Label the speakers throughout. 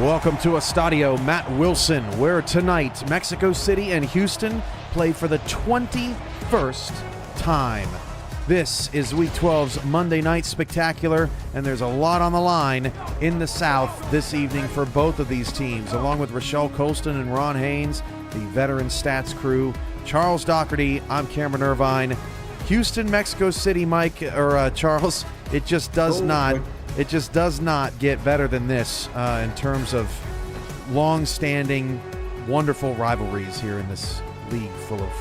Speaker 1: Welcome to Estadio Matt Wilson, where tonight Mexico City and Houston play for the 21st time. This is Week 12's Monday Night Spectacular, and there's a lot on the line in the South this evening for both of these teams. Along with Rochelle Colston and Ron Haynes, the veteran stats crew, Charles Doherty, I'm Cameron Irvine. Houston, Mexico City, Charles, it just does not get better than this in terms of long-standing, wonderful rivalries here in this league full of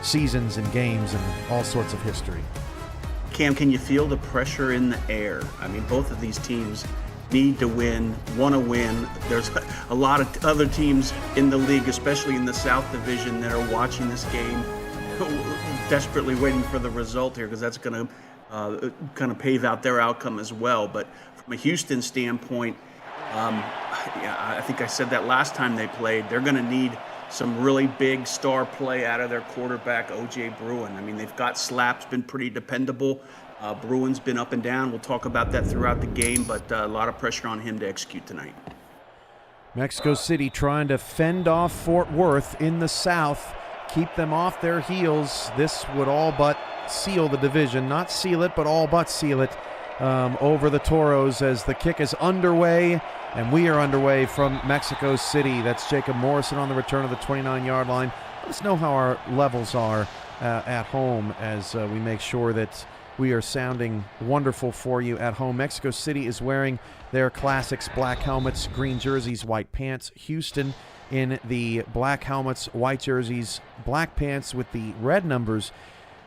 Speaker 1: seasons and games and all sorts of history.
Speaker 2: Cam, can you feel the pressure in the air? I mean, both of these teams need to win, want to win. There's a lot of other teams in the league, especially in the South Division, that are watching this game, desperately waiting for the result here, because that's going to kind of pave out their outcome as well. But from a Houston standpoint, I think I said that last time they played, they're going to need some really big star play out of their quarterback, O.J. Bruin. I mean, they've got Slap's been pretty dependable. Bruin's been up and down. We'll talk about that throughout the game, but a lot of pressure on him to execute tonight.
Speaker 1: Mexico City trying to fend off Fort Worth in the South, keep them off their heels. This would all but seal the division. Not seal it, but all but seal it over the Toros as the kick is underway. And we are underway from Mexico City. That's Jacob Morrison on the return of the 29-yard line. Let us know how our levels are at home as we make sure that we are sounding wonderful for you at home. Mexico City is wearing their classics, black helmets, green jerseys, white pants. Houston in the black helmets, white jerseys, black pants with the red numbers.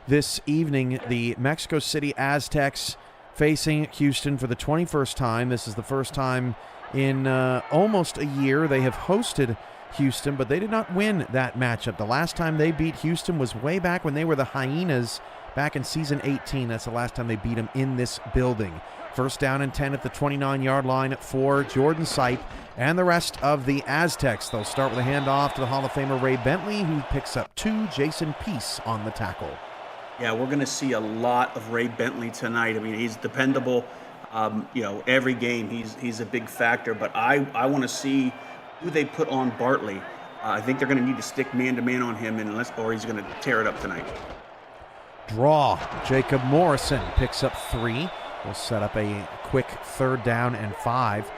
Speaker 1: This evening, the Mexico City Aztecs facing Houston for the 21st time. This is the first time in almost a year they have hosted Houston, but they did not win that matchup. The last time they beat Houston was way back when they were the Hyenas back in season 18. That's the last time they beat them in this building. First down and 10 at the 29-yard line for Jordan Sipe and the rest of the Aztecs. They'll start with a handoff to the Hall of Famer Ray Bentley, who picks up 2. Jason Peace on the tackle.
Speaker 2: Yeah, we're going to see a lot of Ray Bentley tonight. I mean, he's dependable. Every game he's a big factor, but I want to see who they put on Bartley. I think they're going to need to stick man-to-man on him or he's going to tear it up tonight.
Speaker 1: Draw. Jacob Morrison picks up 3. We'll set up a quick 3rd down and 5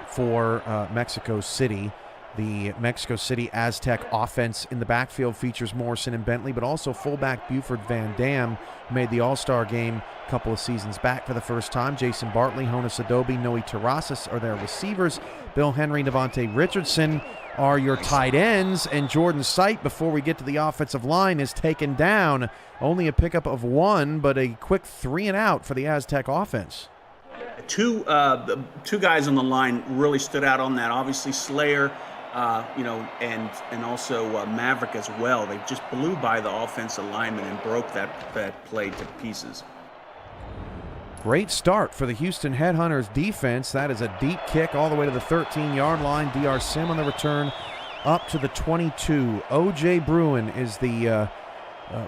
Speaker 1: for Mexico City. The Mexico City Aztec offense in the backfield features Morrison and Bentley, but also fullback Buford Van Dam, who made the All-Star game a couple of seasons back for the first time. Jason Bartley, Jonas Adobe, Noe Terrasas are their receivers. Bill Henry, Devontae Richardson are your tight ends, and Jordan Sipe, before we get to the offensive line, is taken down. Only a pickup of 1, but a quick 3-and-out for the Aztec offense.
Speaker 2: Two guys on the line really stood out on that. Obviously Slayer, and also Maverick as well. They just blew by the offensive lineman and broke that play to pieces.
Speaker 1: Great start for the Houston Headhunters defense. That is a deep kick all the way to the 13-yard line. DR Sim on the return up to the 22. O.J. Bruin is the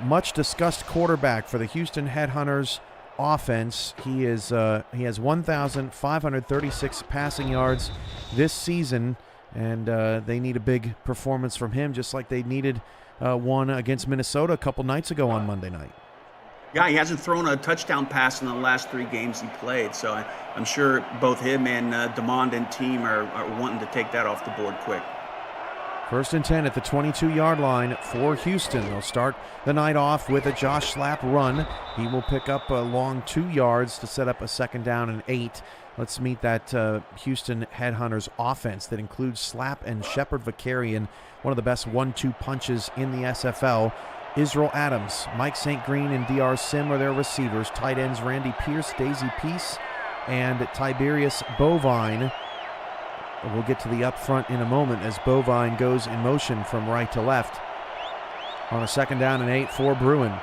Speaker 1: much-discussed quarterback for the Houston Headhunters offense. He has 1,536 passing yards this season, and they need a big performance from him, just like they needed one against Minnesota a couple nights ago on Monday night.
Speaker 2: Yeah, he hasn't thrown a touchdown pass in the last 3 games he played, so I'm sure both him and DeMond and team are wanting to take that off the board quick.
Speaker 1: 1st and 10 at the 22-yard line for Houston. They'll start the night off with a Josh Slapp run. He will pick up a long 2 yards to set up a 2nd down and 8. Let's meet that Houston Headhunters offense that includes Slapp and Shepard Vakarian, one of the best 1-2 punches in the SFL. Israel Adams, Mike St. Green, and DR Sim are their receivers. Tight ends Randy Pierce, Daisy Peace, and Tiberius Bovine. We'll get to the up front in a moment as Bovine goes in motion from right to left. On a 2nd down and 8 for Bruin.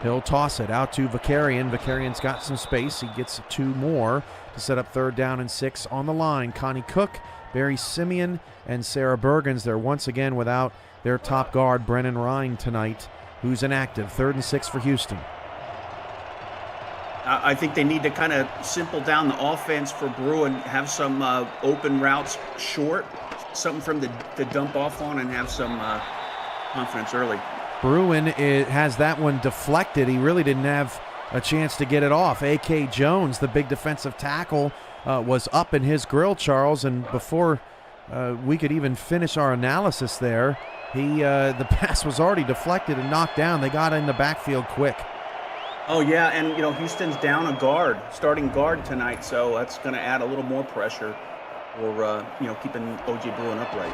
Speaker 1: He'll toss it out to Vakarian. Vakarian's got some space. He gets 2 more to set up 3rd down and 6 on the line. Connie Cook, Barry Simeon, and Sarah Bergens. They're once again without their top guard, Brennan Ryan, tonight, who's inactive. 3rd and 6 for Houston.
Speaker 2: I think they need to kind of simple down the offense for Bruin, have some open routes short, something for them to dump off on and have some confidence early.
Speaker 1: Bruin has that one deflected. He really didn't have a chance to get it off. A.K. Jones, the big defensive tackle, was up in his grill, Charles, and before we could even finish our analysis there, the pass was already deflected and knocked down. They got in the backfield quick.
Speaker 2: Oh, yeah, and, Houston's down a starting guard tonight, so that's going to add a little more pressure for, keeping O.J. Bruin upright.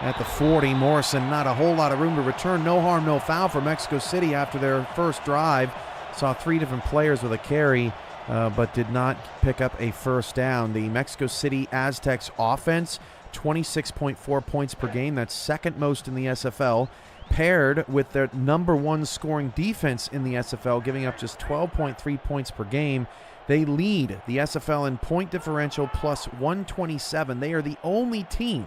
Speaker 1: At the 40, Morrison, not a whole lot of room to return. No harm, no foul for Mexico City after their first drive. Saw 3 different players with a carry, but did not pick up a first down. The Mexico City Aztecs offense, 26.4 points per game. That's second most in the SFL. Paired with their number 1 scoring defense in the SFL, giving up just 12.3 points per game. They lead the SFL in point differential plus 127. They are the only team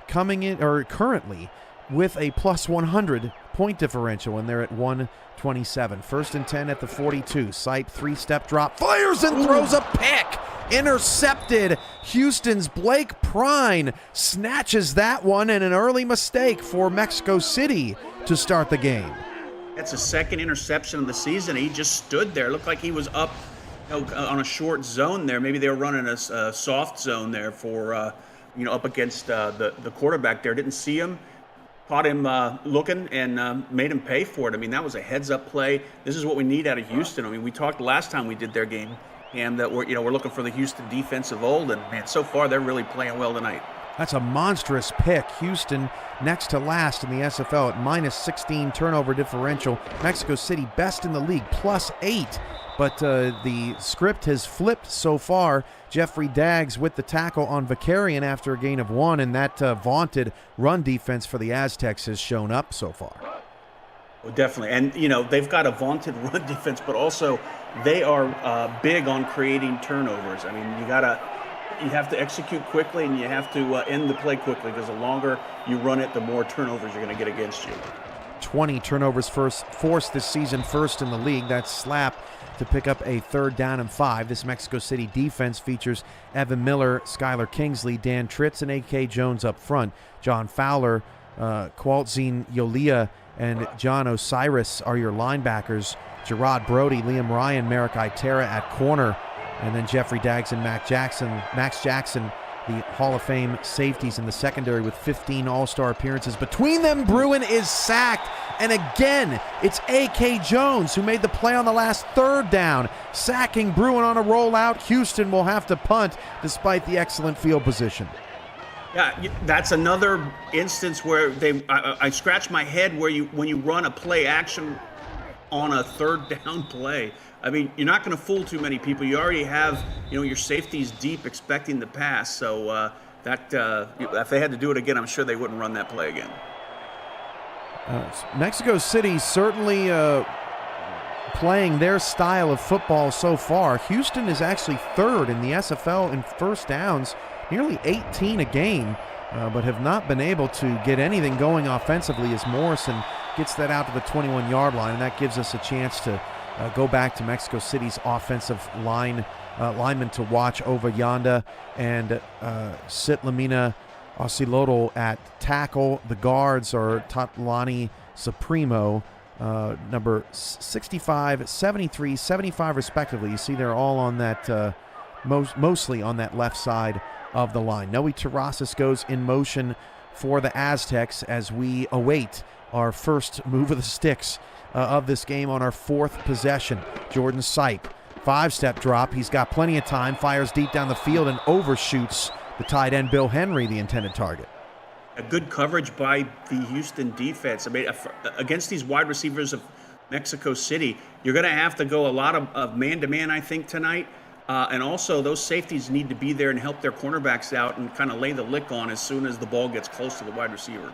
Speaker 1: coming in or currently with a plus 100 point differential, and they're at 127. First and 10 at the 42. Sipe 3-step drop, fires and throws a pick. Intercepted. Houston's Blake Prine snatches that one, and an early mistake for Mexico City to start the game.
Speaker 2: That's his second interception of the season. He just stood there. Looked like he was up on a short zone there. Maybe they were running a soft zone there for, up against the quarterback there. Didn't see him. Caught him looking and made him pay for it. I mean, that was a heads-up play. This is what we need out of Houston. I mean, we talked last time we did their game, and that we're looking for the Houston defense of old, and man, so far they're really playing well tonight.
Speaker 1: That's a monstrous pick. Houston next to last in the SFL at minus 16 turnover differential. Mexico City best in the league, plus 8. But the script has flipped so far. Jeffrey Daggs with the tackle on Vicarian after a gain of 1, and that vaunted run defense for the Aztecs has shown up so far.
Speaker 2: Oh, definitely. And, they've got a vaunted run defense, but also they are big on creating turnovers. I mean, you have to execute quickly, and you have to end the play quickly, because the longer you run it, the more turnovers you're going to get against you.
Speaker 1: 20 turnovers forced this season, first in the league. That's Slap to pick up a 3rd down and 5. This Mexico City defense features Evan Miller, Skylar Kingsley, Dan Tritz, and A.K. Jones up front. John Fowler, Qualtzine Yolia, and John Osiris are your linebackers. Gerard Brody, Liam Ryan, Merrick Itera at corner, and then Jeffrey Daggs and Max Jackson, the Hall of Fame safeties in the secondary with 15 All-Star appearances. Between them, Bruin is sacked, and again, it's A.K. Jones who made the play on the last 3rd down, sacking Bruin on a rollout. Houston will have to punt despite the excellent field position.
Speaker 2: Yeah, that's another instance where I scratch my head when you run a play action on a 3rd down play. I mean, you're not going to fool too many people. You already have, your safeties deep expecting the pass. So if they had to do it again, I'm sure they wouldn't run that play again.
Speaker 1: Mexico City certainly playing their style of football so far. Houston is actually 3rd in the SFL in first downs, nearly 18 a game, but have not been able to get anything going offensively as Morrison gets that out to the 21-yard line, and that gives us a chance to go back to Mexico City's offensive linemen to watch. Over Yanda and Sitlamina Osilotl at tackle. The guards are Tatlani Supremo, number 65, 73, 75 respectively. You see they're all on that, mostly on that left side of the line. Noe Terrazas goes in motion for the Aztecs as we await our first move of the sticks of this game on our 4th possession. Jordan Sipe, 5-step drop. He's got plenty of time, fires deep down the field and overshoots the tight end Bill Henry, the intended target.
Speaker 2: A good coverage by the Houston defense. I mean, against these wide receivers of Mexico City, you're going to have to go a lot of man-to-man, I think, tonight. And also, those safeties need to be there and help their cornerbacks out and kind of lay the lick on as soon as the ball gets close to the wide receiver.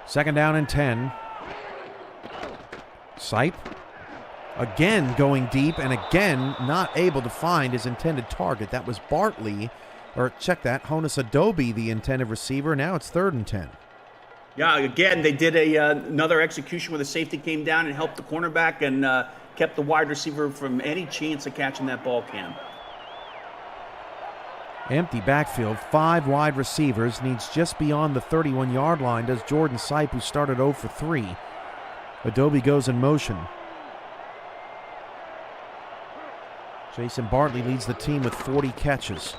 Speaker 1: 2nd down and 10. Sipe again going deep and again not able to find his intended target. That was Bartley, or check that, Honus Adobe, the intended receiver. Now it's 3rd and 10.
Speaker 2: Yeah, again, they did another execution where the safety came down and helped the cornerback and kept the wide receiver from any chance of catching that ball, Cam.
Speaker 1: Empty backfield, 5 wide receivers, needs just beyond the 31-yard line, does Jordan Sipe, who started 0 for 3. Adobe goes in motion. Jason Bartley leads the team with 40 catches.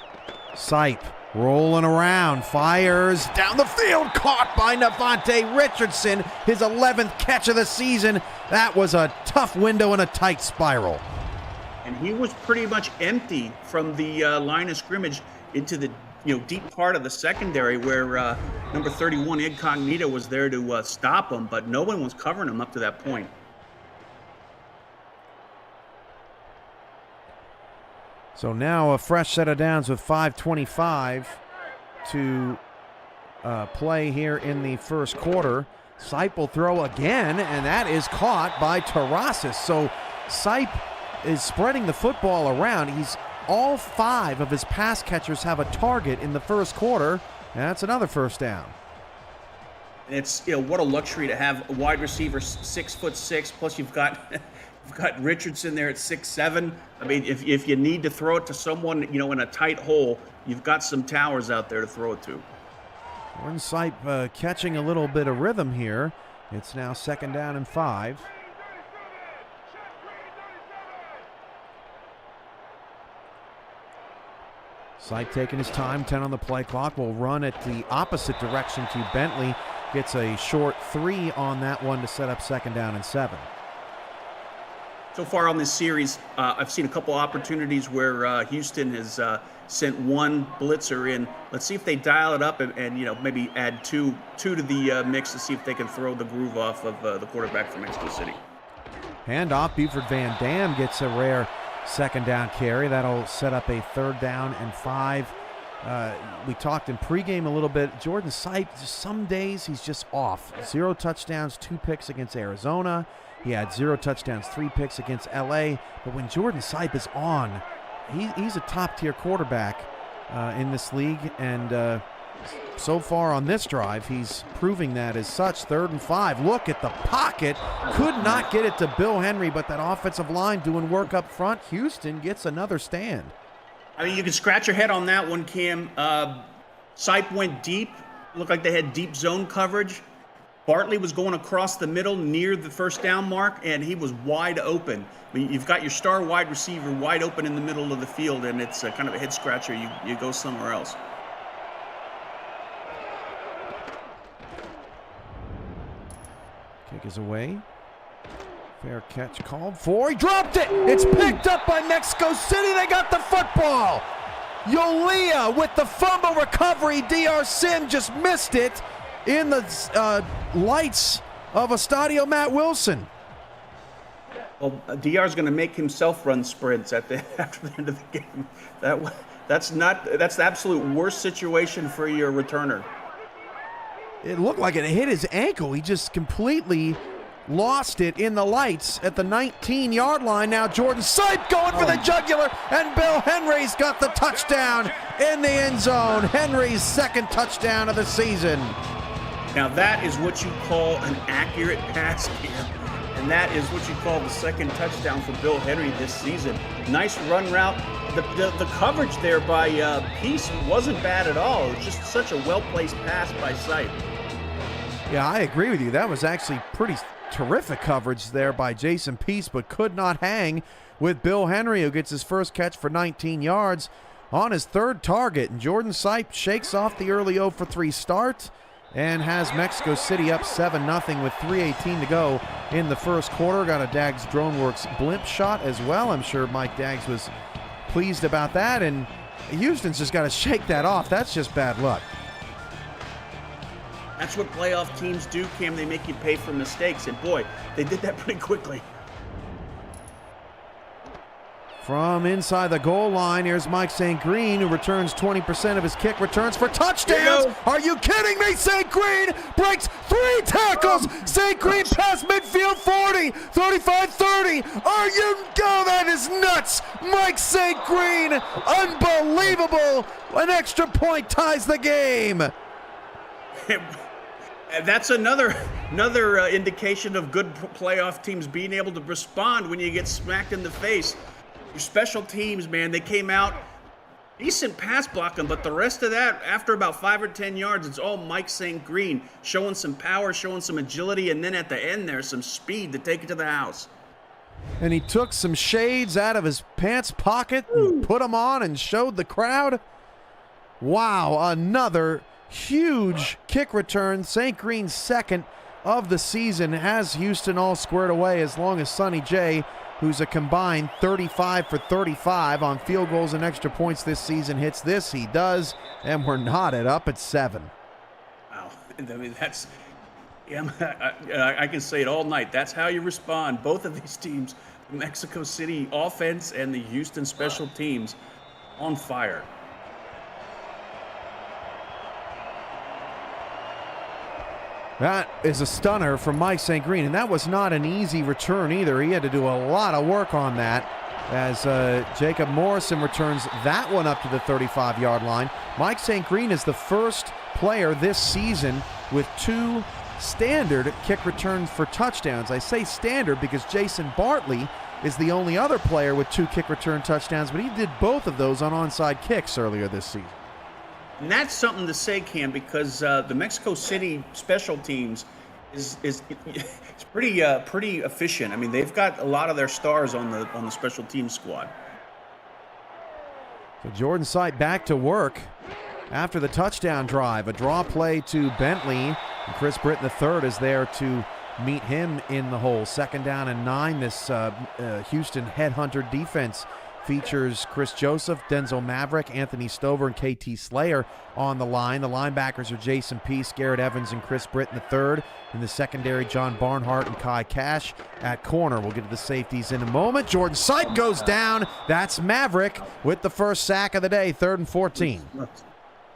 Speaker 1: Sipe rolling around, fires down the field, caught by Navante Richardson, his 11th catch of the season. That was a tough window and a tight spiral.
Speaker 2: And he was pretty much empty from the line of scrimmage into the deep part of the secondary where number 31 Incognito was there to stop him, but no one was covering him up to that point.
Speaker 1: So now a fresh set of downs with 5:25 to play here in the first quarter. Sipe will throw again, and that is caught by Tarasis. So Sipe is spreading the football around. All 5 of his pass catchers have a target in the first quarter, and that's another first down.
Speaker 2: And it's what a luxury to have a wide receiver 6'6", plus you've got Richardson there at 6'7". I mean, if you need to throw it to someone in a tight hole, you've got some towers out there to throw it to.
Speaker 1: Jordan Sipe catching a little bit of rhythm here. It's now 2nd down and 5. Sipe taking his time, 10 on the play clock, will run at the opposite direction to Bentley. Gets a short 3 on that one to set up 2nd down and 7.
Speaker 2: So far on this series, I've seen a couple opportunities where Houston has sent one blitzer in. Let's see if they dial it up and maybe add two to the mix to see if they can throw the groove off of the quarterback from Mexico City.
Speaker 1: Handoff, Buford Van Dam gets a rare 2nd down carry. That'll set up a 3rd down and 5. We talked in pregame a little bit. Jordan Sipe, some days he's just off. 0 touchdowns, 2 picks against Arizona. He had 0 touchdowns, 3 picks against LA. But when Jordan Sipe is on, he's a top-tier quarterback in this league. And so far on this drive, he's proving that as such. 3rd and 5. Look at the pocket. Could not get it to Bill Henry, but that offensive line doing work up front. Houston gets another stand.
Speaker 2: I mean, you can scratch your head on that one, Cam. Sipe went deep. Looked like they had deep zone coverage. Bartley was going across the middle near the 1st down mark, and he was wide open. I mean, you've got your star wide receiver wide open in the middle of the field, and it's kind of a head scratcher. You go somewhere else.
Speaker 1: Kick is away. Fair catch called for. He dropped it. It's picked up by Mexico City. They got the football. Yolia with the fumble recovery. DR Sim just missed it in the lights of Estadio Matt Wilson.
Speaker 2: Well, DR's going to make himself run sprints after the end of the game. That's the absolute worst situation for your returner.
Speaker 1: It looked like it hit his ankle. He just completely lost it in the lights at the 19-yard line. Now Jordan Sipe going for the jugular, and Bill Henry's got the touchdown in the end zone. Henry's 2nd touchdown of the season.
Speaker 2: Now that is what you call an accurate pass, Cam. And that is what you call the 2nd touchdown for Bill Henry this season. Nice run route. The coverage there by Peace wasn't bad at all. It was just such a well-placed pass by Sipe.
Speaker 1: Yeah, I agree with you. That was actually pretty terrific coverage there by Jason Peace, but could not hang with Bill Henry, who gets his first catch for 19 yards on his 3rd target. And Jordan Sipe shakes off the early 0 for 3 start and has Mexico City up 7-0 with 3:18 to go in the first quarter. Got a Dags DroneWorks blimp shot as well. I'm sure Mike Dags was pleased about that, and Houston's just got to shake that off. That's just bad luck.
Speaker 2: That's what playoff teams do, Cam. They make you pay for mistakes, and boy, they did that pretty quickly.
Speaker 1: From inside the goal line, here's Mike St. Green, who returns 20% of his kick returns for touchdowns. Are you kidding me? St. Green breaks 3 tackles. St. Green past midfield 40, 35, 30. Are you? Oh, that is nuts. Mike St. Green, unbelievable. An extra point ties the game.
Speaker 2: And that's another indication of good playoff teams being able to respond when you get smacked in the face. Your special teams, man, they came out decent pass blocking, but the rest of that, after about 5 or 10 yards, it's all Mike St. Green showing some power, showing some agility, and then at the end there's some speed to take it to the house.
Speaker 1: And he took some shades out of his pants pocket and put them on and showed the crowd. Wow, another huge kick return. St. Green's second of the season has Houston all squared away, as long as Sonny J, who's a combined 35 for 35 on field goals and extra points this season, hits this. He does, and we're knotted up at 7.
Speaker 2: Wow, I mean, that's, yeah, I can say it all night. That's how you respond. Both of these teams, the Mexico City offense and the Houston special teams, on fire.
Speaker 1: That is a stunner from Mike St. Green, and that was not an easy return either. He had to do a lot of work on that, as Jacob Morrison returns that one up to the 35-yard line. Mike St. Green is the first player this season with 2 standard kick returns for touchdowns. I say standard because Jason Bartley is the only other player with 2 kick return touchdowns, but he did both of those on onside kicks earlier this season.
Speaker 2: And that's something to say, Cam, because the Mexico City special teams is pretty efficient. I mean, they've got a lot of their stars on the special team squad.
Speaker 1: So Jordan Sipe back to work after the touchdown drive. A draw play to Bentley, and Chris Britton III is there to meet him in the hole. 2nd down and 9. This Houston Headhunter defense features Chris Joseph, Denzel Maverick, Anthony Stover, and KT Slayer on the line. The linebackers are Jason Peace, Garrett Evans, and Chris Britton III. In the secondary, John Barnhart and Kai Cash at corner. We'll get to the safeties in a moment. Jordan Sipe goes down. That's Maverick with the first sack of the day, 3rd and 14.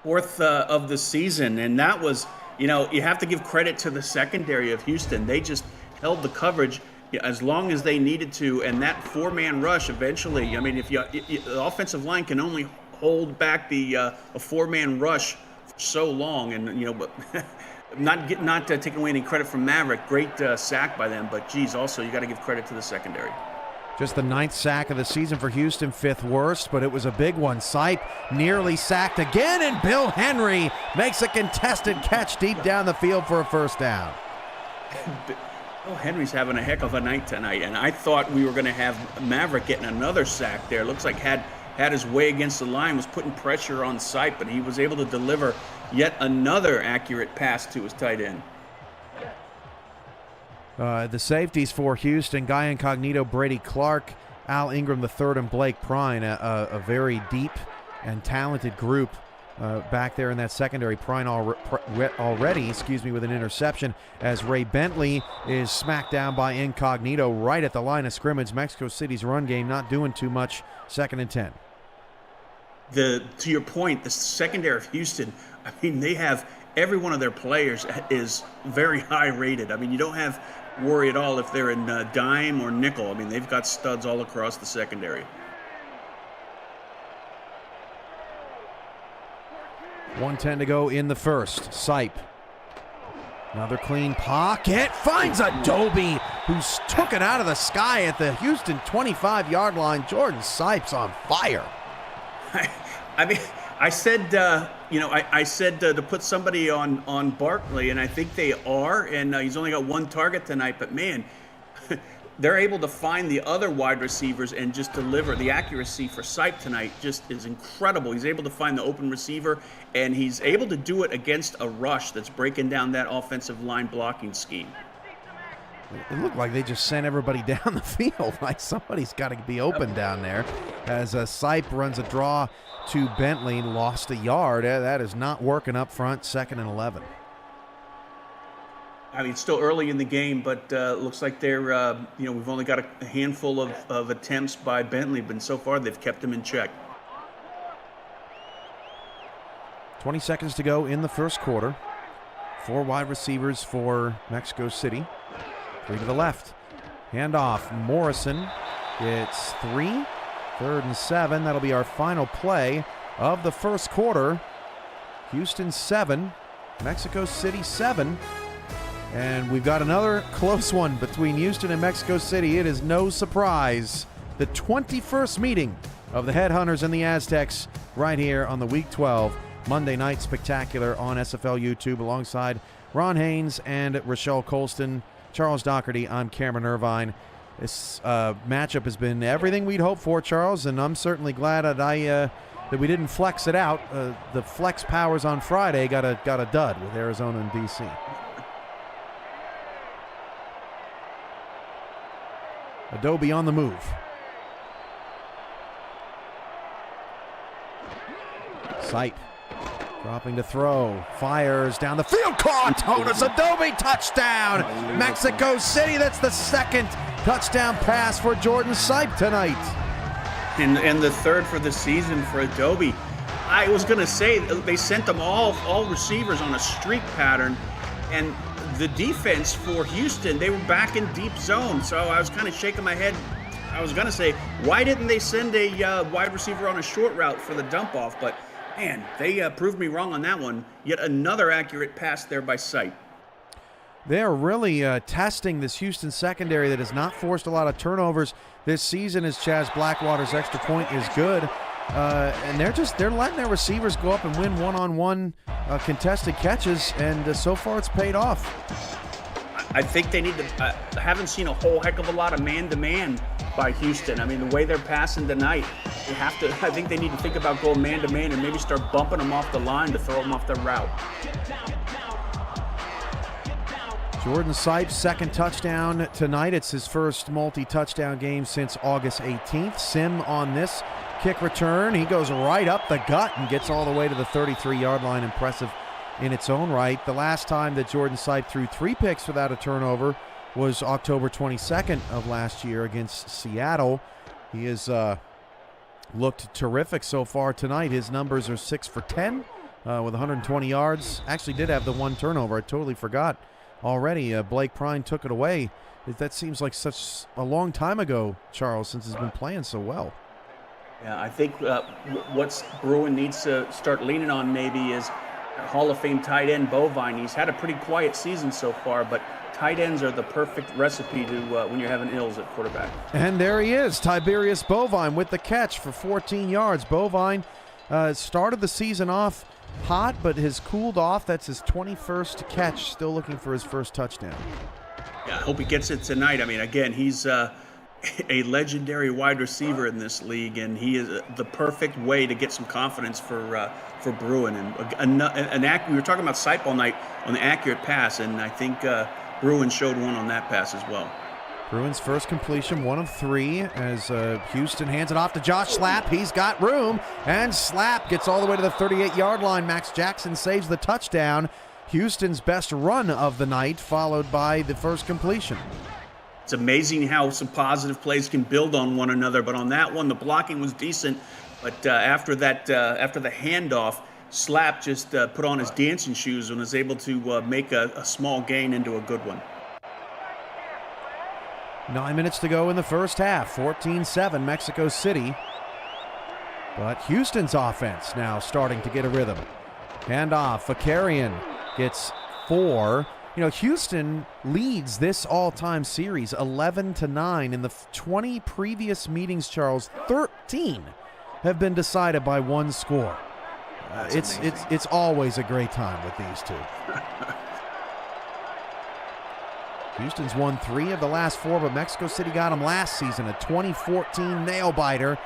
Speaker 2: 4th of the season, and that was, you have to give credit to the secondary of Houston. They just held the coverage as long as they needed to, and that 4-man rush eventually, I mean, if the offensive line can only hold back a 4-man rush for so long, and but not taking away any credit from Maverick, great sack by them, but geez, also you got to give credit to the secondary.
Speaker 1: Just the 9th sack of the season for Houston, 5th worst, but it was a big one. Sipe nearly sacked again, and Bill Henry makes a contested catch deep down the field for a first down.
Speaker 2: Bill Henry's having a heck of a night tonight, and I thought we were going to have Maverick getting another sack there. Looks like had his way against the line, was putting pressure on Sipe, but he was able to deliver yet another accurate pass to his tight end.
Speaker 1: The safeties for Houston, Guy Incognito, Brady Clark, Al Ingram III, and Blake Prine, a very deep and talented group back there in that secondary. Prine already, with an interception, as Ray Bentley is smacked down by Incognito right at the line of scrimmage. Mexico City's run game not doing too much. 2nd and 10.
Speaker 2: To your point, the secondary of Houston, I mean, they have every one of their players is very high rated. I mean, you don't have worry at all if they're in dime or nickel. I mean, they've got studs all across the secondary.
Speaker 1: 1:10 to go in the first. Sipe. Another clean pocket. Finds Adobe, who's took it out of the sky at the Houston 25-yard line. Jordan Sipe's on fire.
Speaker 2: I mean, I said, I said to put somebody on Barkley, and I think they are. And he's only got 1 target tonight. But, man, they're able to find the other wide receivers and just deliver. The accuracy for Sipe tonight just is incredible. He's able to find the open receiver, and he's able to do it against a rush that's breaking down that offensive line blocking scheme.
Speaker 1: It looked like they just sent everybody down the field. Like somebody's got to be open down there. As Sipe runs a draw to Bentley, lost a yard. That is not working up front. 2nd and 11.
Speaker 2: I mean, it's still early in the game, but looks like they're, we've only got a handful of attempts by Bentley, but so far they've kept him in check.
Speaker 1: 20 seconds to go in the first quarter. 4 wide receivers for Mexico City. 3 to the left. Handoff. Morrison gets 3. 3rd and 7. That'll be our final play of the first quarter. Houston 7, Mexico City 7. And we've got another close one between Houston and Mexico City. It is no surprise. The 21st meeting of the Headhunters and the Aztecs right here on the Week 12 Monday Night Spectacular on SFL YouTube alongside Ron Haynes and Rochelle Colston. Charles Doherty, I'm Cameron Irvine. This matchup has been everything we'd hoped for, Charles, and I'm certainly glad that that we didn't flex it out. The flex powers on Friday got a dud with Arizona and D.C. Adobe on the move. Sight dropping to throw. Fires down the field. Caught. Jonas Adobe. Touchdown. Mexico City. That's the second touchdown pass for Jordan Sipe tonight.
Speaker 2: And the third for the season for Adobe. I was going to say they sent them all receivers on a streak pattern. And the defense for Houston, they were back in deep zone. So I was kind of shaking my head. I was going to say, why didn't they send a wide receiver on a short route for the dump off? But, man, they proved me wrong on that one. Yet another accurate pass there by Sight.
Speaker 1: They're really testing this Houston secondary that has not forced a lot of turnovers this season as Chaz Blackwater's extra point is good. And they're letting their receivers go up and win one-on-one contested catches, and so far it's paid off.
Speaker 2: I think they need to. I haven't seen a whole heck of a lot of man-to-man by Houston. I mean, the way they're passing tonight, they have to. I think they need to think about going man-to-man and maybe start bumping them off the line to throw them off the route.
Speaker 1: Jordan Sipe's second touchdown tonight. It's his first multi-touchdown game since August 18th. Sim on this kick return. He goes right up the gut and gets all the way to the 33-yard line. Impressive in its own right. The last time that Jordan Sipe threw 3 picks without a turnover was October 22nd of last year against Seattle. He has looked terrific so far tonight. His numbers are 6 for 10 with 120 yards. Actually did have the 1 turnover. I totally forgot already. Blake Prine took it away. That seems like such a long time ago, Charles, since he's been playing so well.
Speaker 2: Yeah, I think what Bruin needs to start leaning on maybe is Hall of Fame tight end Bovine. He's had a pretty quiet season so far, but tight ends are the perfect recipe to when you're having ills at quarterback.
Speaker 1: And there he is, Tiberius Bovine with the catch for 14 yards. Bovine started the season off hot, but has cooled off. That's his 21st catch, still looking for his first touchdown.
Speaker 2: Yeah, I hope he gets it tonight. I mean, again, he's a legendary wide receiver in this league, and he is the perfect way to get some confidence for Bruin. And we were talking about Sipe all night on the accurate pass, and I think Bruin showed one on that pass as well.
Speaker 1: Bruin's first completion, 1 of 3, as Houston hands it off to Josh Slapp. He's got room, and Slapp gets all the way to the 38-yard line. Max Jackson saves the touchdown. Houston's best run of the night, followed by the first completion.
Speaker 2: It's amazing how some positive plays can build on one another, but on that one, the blocking was decent. But after the handoff, Slapp just put on his dancing shoes and was able to make a small gain into a good one.
Speaker 1: 9 minutes to go in the first half, 14-7 Mexico City. But Houston's offense now starting to get a rhythm. Handoff, Fakarian gets 4. You know, Houston leads this all-time series 11-9. In the 20 previous meetings, Charles, 13 have been decided by 1 score. It's always a great time with these two. Houston's won 3 of the last 4, but Mexico City got them last season, a 2014 nail-biter.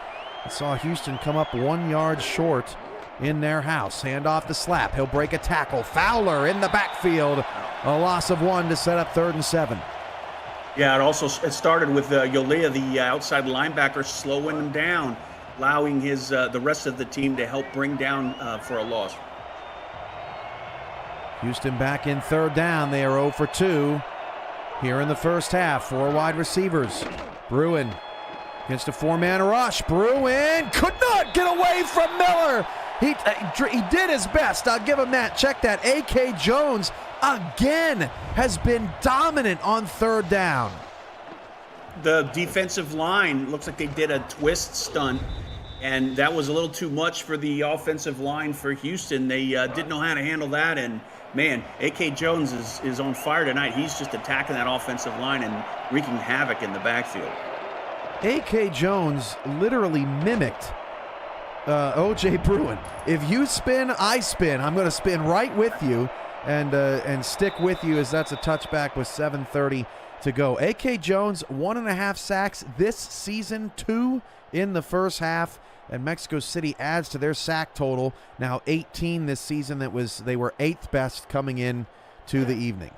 Speaker 1: I saw Houston come up 1 yard short in their house. Handoff to Slapp. He'll break a tackle. Fowler in the backfield. A loss of 1 to set up 3rd and 7.
Speaker 2: Yeah, it started with Yolia, the outside linebacker, slowing him down, allowing the rest of the team to help bring down for a loss.
Speaker 1: Houston back in 3rd down. They are 0 for 2. Here in the first half, 4 wide receivers. Bruin against a 4-man rush. Bruin could not get away from Miller. He did his best. I'll give him that. Check that. A.K. Jones again has been dominant on 3rd down.
Speaker 2: The defensive line looks like they did a twist stunt, and that was a little too much for the offensive line for Houston. They didn't know how to handle that, and man, A.K. Jones is on fire tonight. He's just attacking that offensive line and wreaking havoc in the backfield.
Speaker 1: A.K. Jones literally mimicked O.J. Bruin. If you spin, I spin. I'm going to spin right with you and stick with you, as that's a touchback with 7:30 to go. A.K. Jones, 1.5 sacks this season, 2 in the first half, and Mexico City adds to their sack total, now 18 this season. They were 8th best coming in to the evening.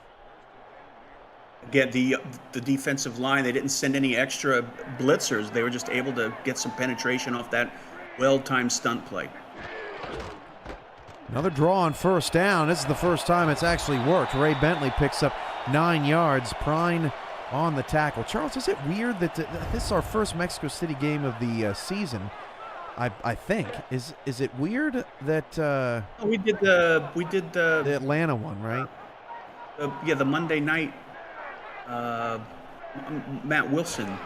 Speaker 2: Again, the defensive line, they didn't send any extra blitzers. They were just able to get some penetration off that well-timed stunt play.
Speaker 1: Another draw on first down. This is the first time it's actually worked. Ray Bentley picks up 9 yards. Prine on the tackle. Charles, is it weird that this is our first Mexico City game of the season? I think. Is it weird that
Speaker 2: we did the
Speaker 1: Atlanta one, right?
Speaker 2: The Monday night. Matt Wilson.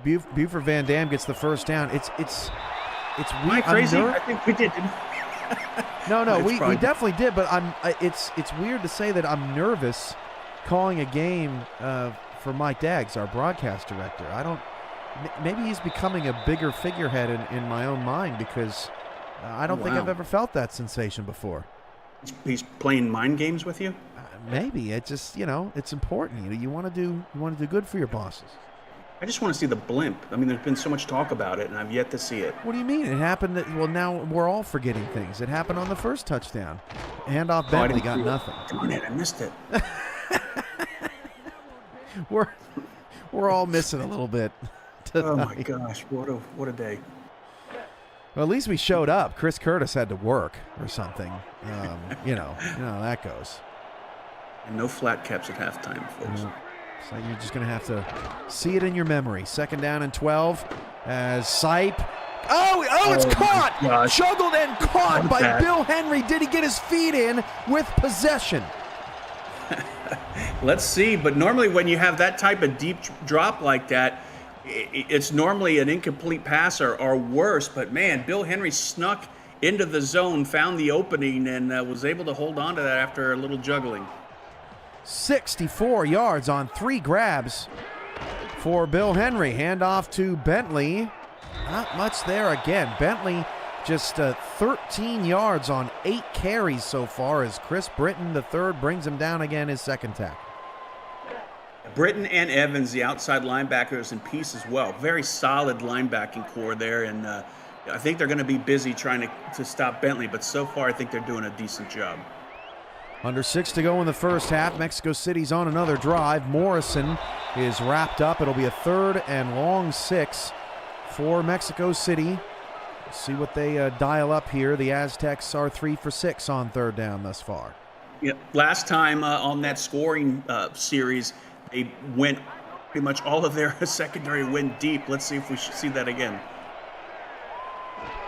Speaker 1: Buford Van Dam gets the first down. It's weird.
Speaker 2: Am I crazy? I think we did.
Speaker 1: No, we definitely did. But it's weird to say that I'm nervous calling a game for Mike Daggs, our broadcast director. Maybe he's becoming a bigger figurehead in my own mind, because I don't think I've ever felt that sensation before.
Speaker 2: He's playing mind games with you?
Speaker 1: Maybe. It's just, it's important. You want to do good for your bosses.
Speaker 2: I just want to see the blimp. I mean, there's been so much talk about it, and I've yet to see it.
Speaker 1: What do you mean? It happened. Well, now we're all forgetting things. It happened on the first touchdown. Handoff Bentley got nothing.
Speaker 2: Darn it, I missed it.
Speaker 1: We're all missing a little bit tonight.
Speaker 2: Oh my gosh, what a day.
Speaker 1: Well, at least we showed up. Chris Curtis had to work or something. You know how that goes.
Speaker 2: And no flat caps at halftime, folks.
Speaker 1: So you're just going to have to see it in your memory. 2nd down and 12 as Sipe. It's caught! Juggled and caught by Bill Henry. Did he get his feet in with possession?
Speaker 2: Let's see. But normally when you have that type of deep drop like that, it's normally an incomplete pass or worse. But, man, Bill Henry snuck into the zone, found the opening, and was able to hold on to that after a little juggling.
Speaker 1: 64 yards on 3 grabs for Bill Henry. Handoff to Bentley. Not much there again. Bentley just 13 yards on 8 carries so far, as Chris Britton, the third, brings him down again, his second tackle.
Speaker 2: Britton and Evans, the outside linebackers, in piece as well. Very solid linebacking core there, and I think they're going to be busy trying to stop Bentley, but so far I think they're doing a decent job.
Speaker 1: Under 6 to go in the first half. Mexico City's on another drive. Morrison is wrapped up. It'll be a 3rd and long 6 for Mexico City. See what they dial up here. The Aztecs are 3 for 6 on 3rd down thus far.
Speaker 2: Yeah, last time on that scoring series, they went pretty much all of their secondary went deep. Let's see if we should see that again.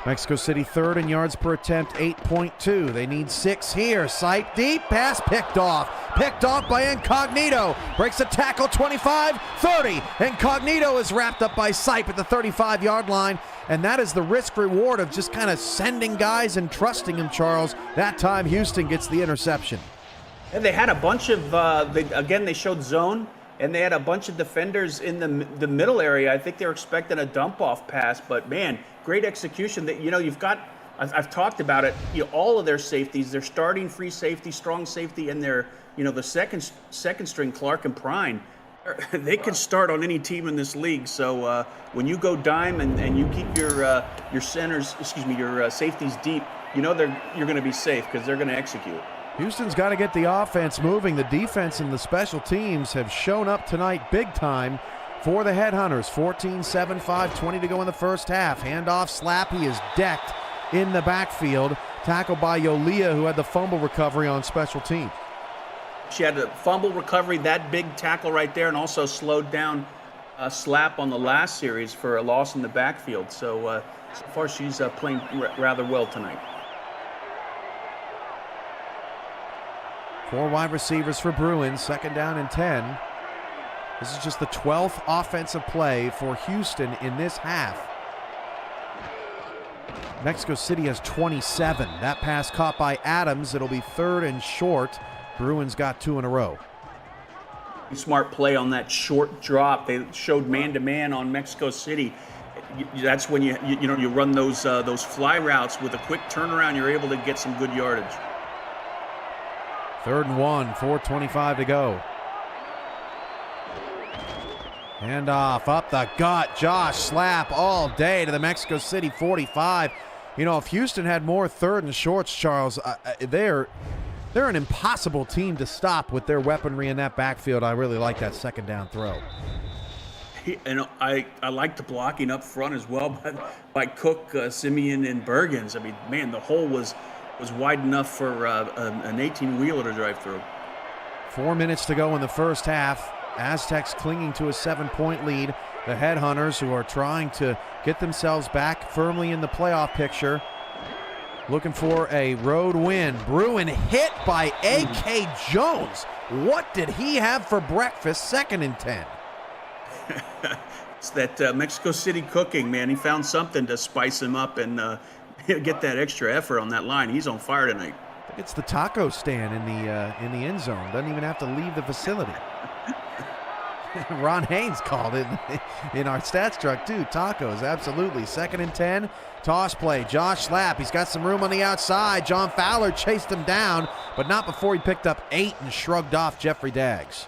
Speaker 1: Mexico City 3rd in yards per attempt, 8.2. They need 6 here. Sipe deep, pass picked off. Picked off by Incognito. Breaks a tackle, 25, 30. Incognito is wrapped up by Sipe at the 35-yard line. And that is the risk reward of just kind of sending guys and trusting them, Charles. That time Houston gets the interception.
Speaker 2: And they had a bunch of, they showed zone, and they had a bunch of defenders in the middle area. I think they were expecting a dump-off pass, but, man, great execution. That you've got, I've talked about it, all of their safeties, their starting free safety, strong safety, and their, the second string, Clark and Prine. They can start on any team in this league. So when you go dime and you keep your safeties deep, you're going to be safe because they're going to execute.
Speaker 1: Houston's got to get the offense moving. The defense and the special teams have shown up tonight big time for the Headhunters. 14-7, 5:20 to go in the first half. Handoff, slap. He is decked in the backfield. Tackled by Yolia, who had the fumble recovery on special teams.
Speaker 2: She had a fumble recovery, that big tackle right there, and also slowed down Slap on the last series for a loss in the backfield. So far she's playing rather well tonight.
Speaker 1: 4 wide receivers for Bruins, 2nd down and 10. This is just the 12th offensive play for Houston in this half. Mexico City has 27. That pass caught by Adams. It'll be 3rd and short. Bruins got 2 in a row.
Speaker 2: Smart play on that short drop. They showed man-to-man on Mexico City. That's when you run those fly routes with a quick turnaround. You're able to get some good yardage.
Speaker 1: 3rd and 1, 4:25 to go. Hand off, up the gut. Josh Slap all day to the Mexico City 45. You know, if Houston had more 3rd and shorts, Charles, they're an impossible team to stop with their weaponry in that backfield. I really like that 2nd down throw.
Speaker 2: And I like the blocking up front as well by Cook, Simeon, and Bergens. I mean, man, the hole was wide enough for an 18-wheeler to drive through.
Speaker 1: 4 minutes to go in the first half. Aztecs clinging to a 7-point lead. The Headhunters, who are trying to get themselves back firmly in the playoff picture, looking for a road win. Bruin hit by A.K. Jones. What did he have for breakfast? 2nd and 10.
Speaker 2: It's that Mexico City cooking, man. He found something to spice him up and get that extra effort on that line. He's on fire tonight.
Speaker 1: I think it's the taco stand in the end zone. Doesn't even have to leave the facility. Ron Haynes called it in our stats truck too. Tacos, absolutely. 2nd and 10. Toss play. Josh Slap. He's got some room on the outside. John Fowler chased him down, but not before he picked up 8 and shrugged off Jeffrey Daggs.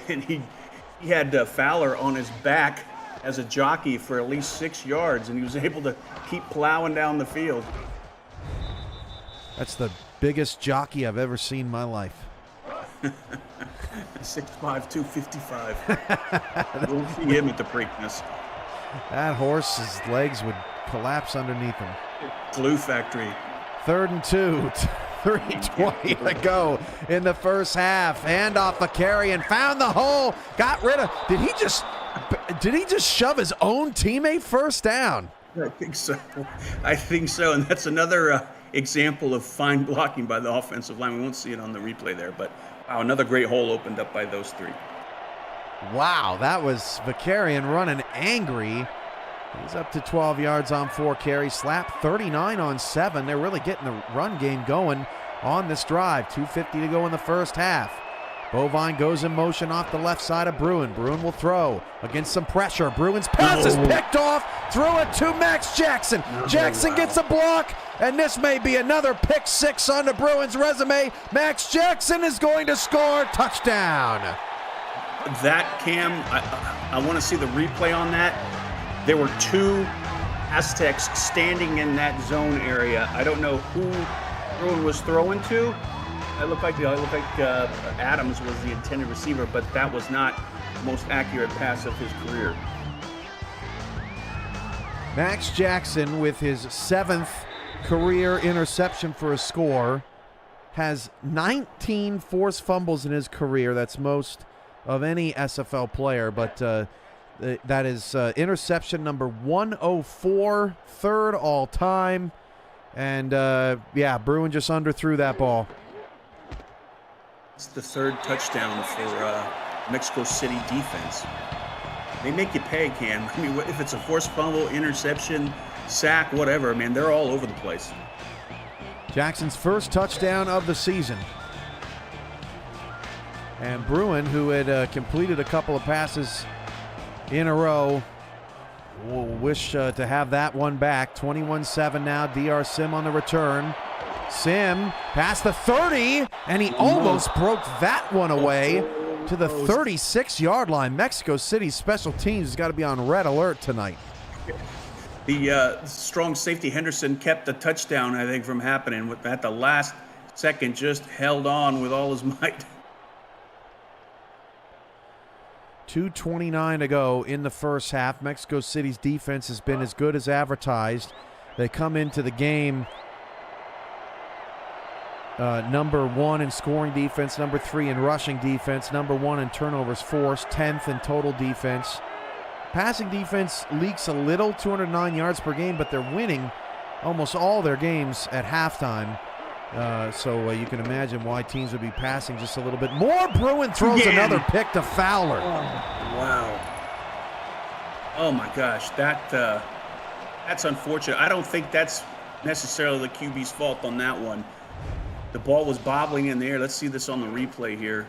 Speaker 2: And he had Fowler on his back as a jockey for at least 6 yards, and he was able to keep plowing down the field.
Speaker 1: That's the biggest jockey I've ever seen in my life.
Speaker 2: 6'5", 255. We'll see him at the Preakness.
Speaker 1: That horse's legs would collapse underneath him.
Speaker 2: Glue factory.
Speaker 1: 3rd and 2. 3:20 to go in the first half. Handoff for Carey and found the hole. Got rid of. Did he just shove his own teammate first down?
Speaker 2: I think so. And that's another example of fine blocking by the offensive line. We won't see it on the replay there, but wow, another great hole opened up by those 3.
Speaker 1: Wow, that was Vakarian running angry. He's up to 12 yards on 4 carries. Slap 39 on 7. They're really getting the run game going on this drive. 2:50 to go in the first half. Bovine goes in motion off the left side of Bruin. Bruin will throw against some pressure. Bruin's pass is picked off. Threw it to Max Jackson. Jackson gets a block, and this may be another pick 6 on the Bruins resume. Max Jackson is going to score. Touchdown.
Speaker 2: That, Cam, I want to see the replay on that. There were 2 Aztecs standing in that zone area. I don't know who Bruin was throwing to. It looked like Adams was the intended receiver, but that was not the most accurate pass of his career.
Speaker 1: Max Jackson, with his 7th career interception for a score, has 19 forced fumbles in his career. That's most of any SFL player, but that is interception number 104, 3rd all time. And Bruin just underthrew that ball.
Speaker 2: It's the 3rd touchdown for Mexico City defense. They make you pay, Cam. I mean, if it's a forced fumble, interception, sack, whatever, man, they're all over the place.
Speaker 1: Jackson's first touchdown of the season. And Bruin, who had completed a couple of passes in a row, will wish to have that one back. 21-7 now. DR Sim on the return. Sim past the 30, and he almost broke that one away to the 36-yard line. Mexico City's special teams has got to be on red alert tonight.
Speaker 2: The strong safety Henderson kept the touchdown, I think, from happening. At the last second, just held on with all his might.
Speaker 1: 2:29 to go in the first half. Mexico City's defense has been as good as advertised. They come into the game number 1 in scoring defense, number 3 in rushing defense, number 1 in turnovers forced, 10th in total defense. Passing defense leaks a little, 209 yards per game, but they're winning almost all their games at halftime. So you can imagine why teams would be passing just a little bit more. Bruin throws another pick to Fowler.
Speaker 2: Oh, wow. Oh, my gosh. That's unfortunate. I don't think that's necessarily the QB's fault on that one. The ball was bobbling in the air. Let's see this on the replay here.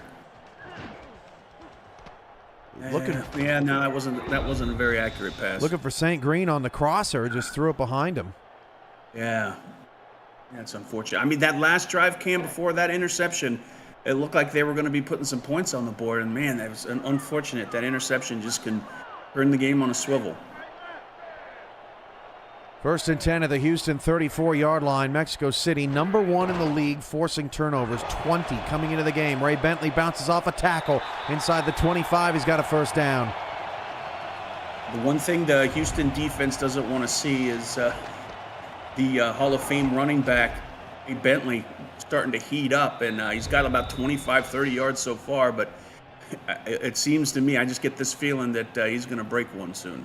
Speaker 2: Yeah, no, that wasn't a very accurate pass.
Speaker 1: Looking for St. Green on the crosser, just threw it behind him.
Speaker 2: Yeah, that's unfortunate. I mean, that last drive, Cam, before that interception, it looked like they were going to be putting some points on the board, and man, that was unfortunate. That interception just can turn the game on a swivel.
Speaker 1: 1st and 10 at the Houston 34-yard line. Mexico City, number 1 in the league, forcing turnovers, 20 coming into the game. Ray Bentley bounces off a tackle inside the 25. He's got a first down.
Speaker 2: The one thing the Houston defense doesn't want to see is the Hall of Fame running back, Ray Bentley, starting to heat up, and he's got about 25, 30 yards so far, but it seems to me, I just get this feeling that he's going to break one soon.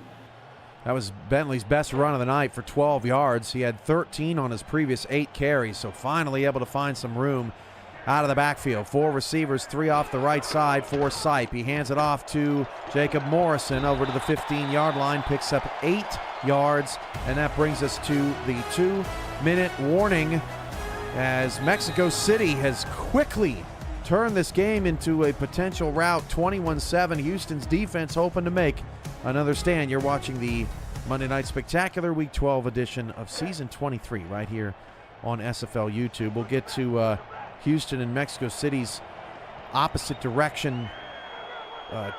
Speaker 1: That was Bentley's best run of the night for 12 yards. He had 13 on his previous 8 carries, so finally able to find some room out of the backfield. 4 receivers, 3 off the right side for Sipe. He hands it off to Jacob Morrison over to the 15-yard line, picks up 8 yards, and that brings us to the 2-minute warning as Mexico City has quickly turned this game into a potential rout. 21-7, Houston's defense hoping to make another stand. You're watching the Monday Night Spectacular Week 12 edition of Season 23 right here on SFL YouTube. We'll get to Houston and Mexico City's opposite direction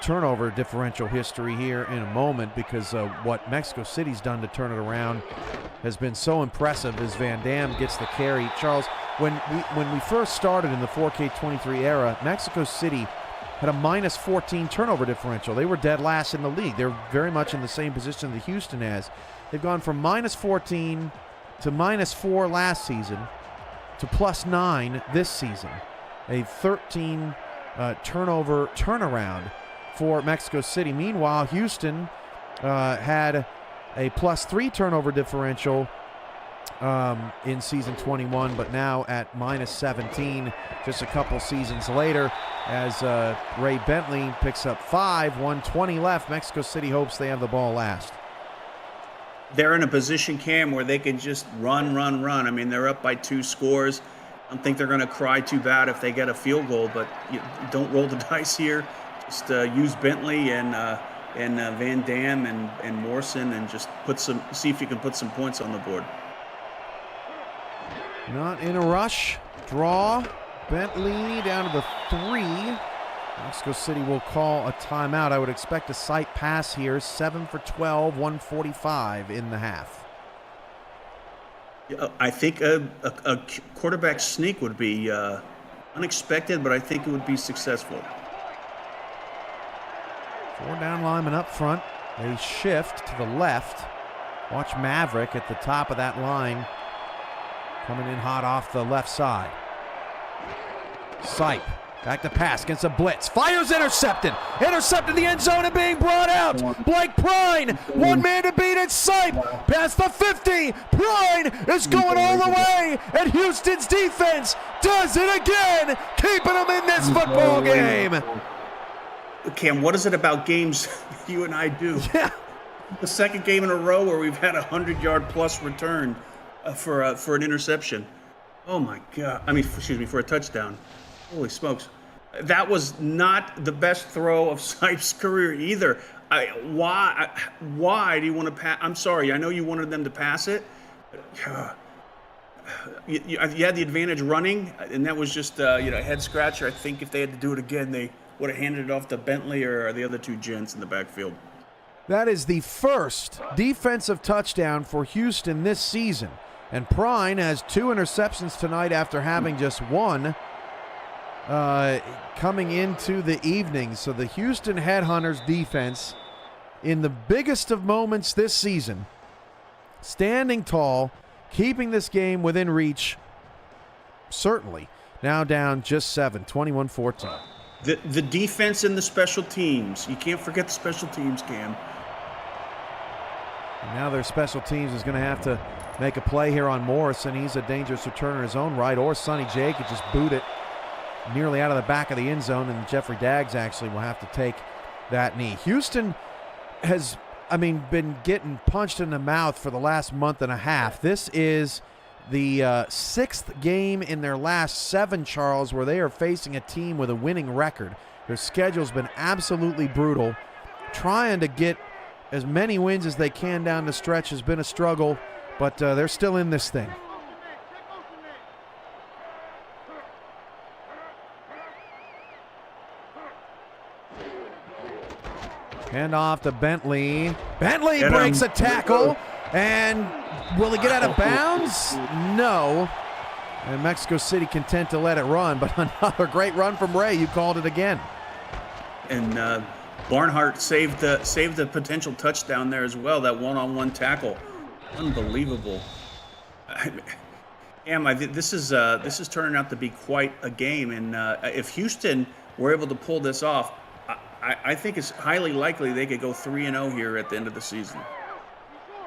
Speaker 1: turnover differential history here in a moment, because what Mexico City's done to turn it around has been so impressive as Van Dam gets the carry. Charles, when we first started in the 4K23 era, Mexico City had a minus 14 turnover differential. They were dead last in the league. They're very much in the same position that Houston has. They've gone from minus 14 to minus 4 last season to plus 9 this season. A 13 turnover turnaround for Mexico City. Meanwhile, Houston had a plus 3 turnover differential in season 21, but now at minus 17 just a couple seasons later, as Ray Bentley picks up 5, 1:20 left. Mexico City hopes they have the ball last.
Speaker 2: They're in a position, Cam, where they can just run. I mean, they're up by 2 scores. I don't think they're going to cry too bad if they get a field goal, but don't roll the dice here. Just use Bentley and Van Dam and Morrison, and just see if you can put some points on the board.
Speaker 1: Not in a rush. Draw. Bentley down to the 3. Mexico City will call a timeout. I would expect a sight pass here. 7 for 12, 145 in the half.
Speaker 2: I think a quarterback sneak would be unexpected, but I think it would be successful.
Speaker 1: 4 down linemen up front. They shift to the left. Watch Maverick at the top of that line, coming in hot off the left side. Sipe, back to pass against a blitz. Fires intercepted. Intercepted the end zone and being brought out. Blake Prine, 1 man to beat it. Sipe, past the 50. Prine is going all the way, and Houston's defense does it again, keeping them in this football game.
Speaker 2: Cam, what is it about games you and I do?
Speaker 1: Yeah.
Speaker 2: The second game in a row where we've had a 100-yard plus return for an interception. Oh my God! I mean, for a touchdown. Holy smokes! That was not the best throw of Sipe's career either. Why do you want to pass? I'm sorry. I know you wanted them to pass it. You had the advantage running, and that was just a head scratcher. I think if they had to do it again, they would have handed it off to Bentley or the other 2 gents in the backfield.
Speaker 1: That is the first defensive touchdown for Houston this season. And Prine has 2 interceptions tonight after having just 1 coming into the evening. So the Houston Headhunters defense, in the biggest of moments this season, standing tall, keeping this game within reach, certainly. Now down just 7, 21-14.
Speaker 2: The defense and the special teams. You can't forget the special teams, Cam.
Speaker 1: And now their special teams is going to have to make a play here on Morrison. He's a dangerous returner in his own right, or Sonny Jay could just boot it nearly out of the back of the end zone, and Jeffrey Daggs actually will have to take that knee. Houston has, been getting punched in the mouth for the last month and a half. This is the sixth game in their last 7, Charles, where they are facing a team with a winning record. Their schedule's been absolutely brutal. Trying to get as many wins as they can down the stretch has been a struggle, but they're still in this thing. Hand off to Bentley. Bentley breaks a tackle, and will he get out of bounds? No. And Mexico City content to let it run, but another great run from Ray. You called it again.
Speaker 2: And Barnhart saved the potential touchdown there as well. That one-on-one tackle, unbelievable. This is turning out to be quite a game. And if Houston were able to pull this off, I think it's highly likely they could go 3-0 here at the end of the season.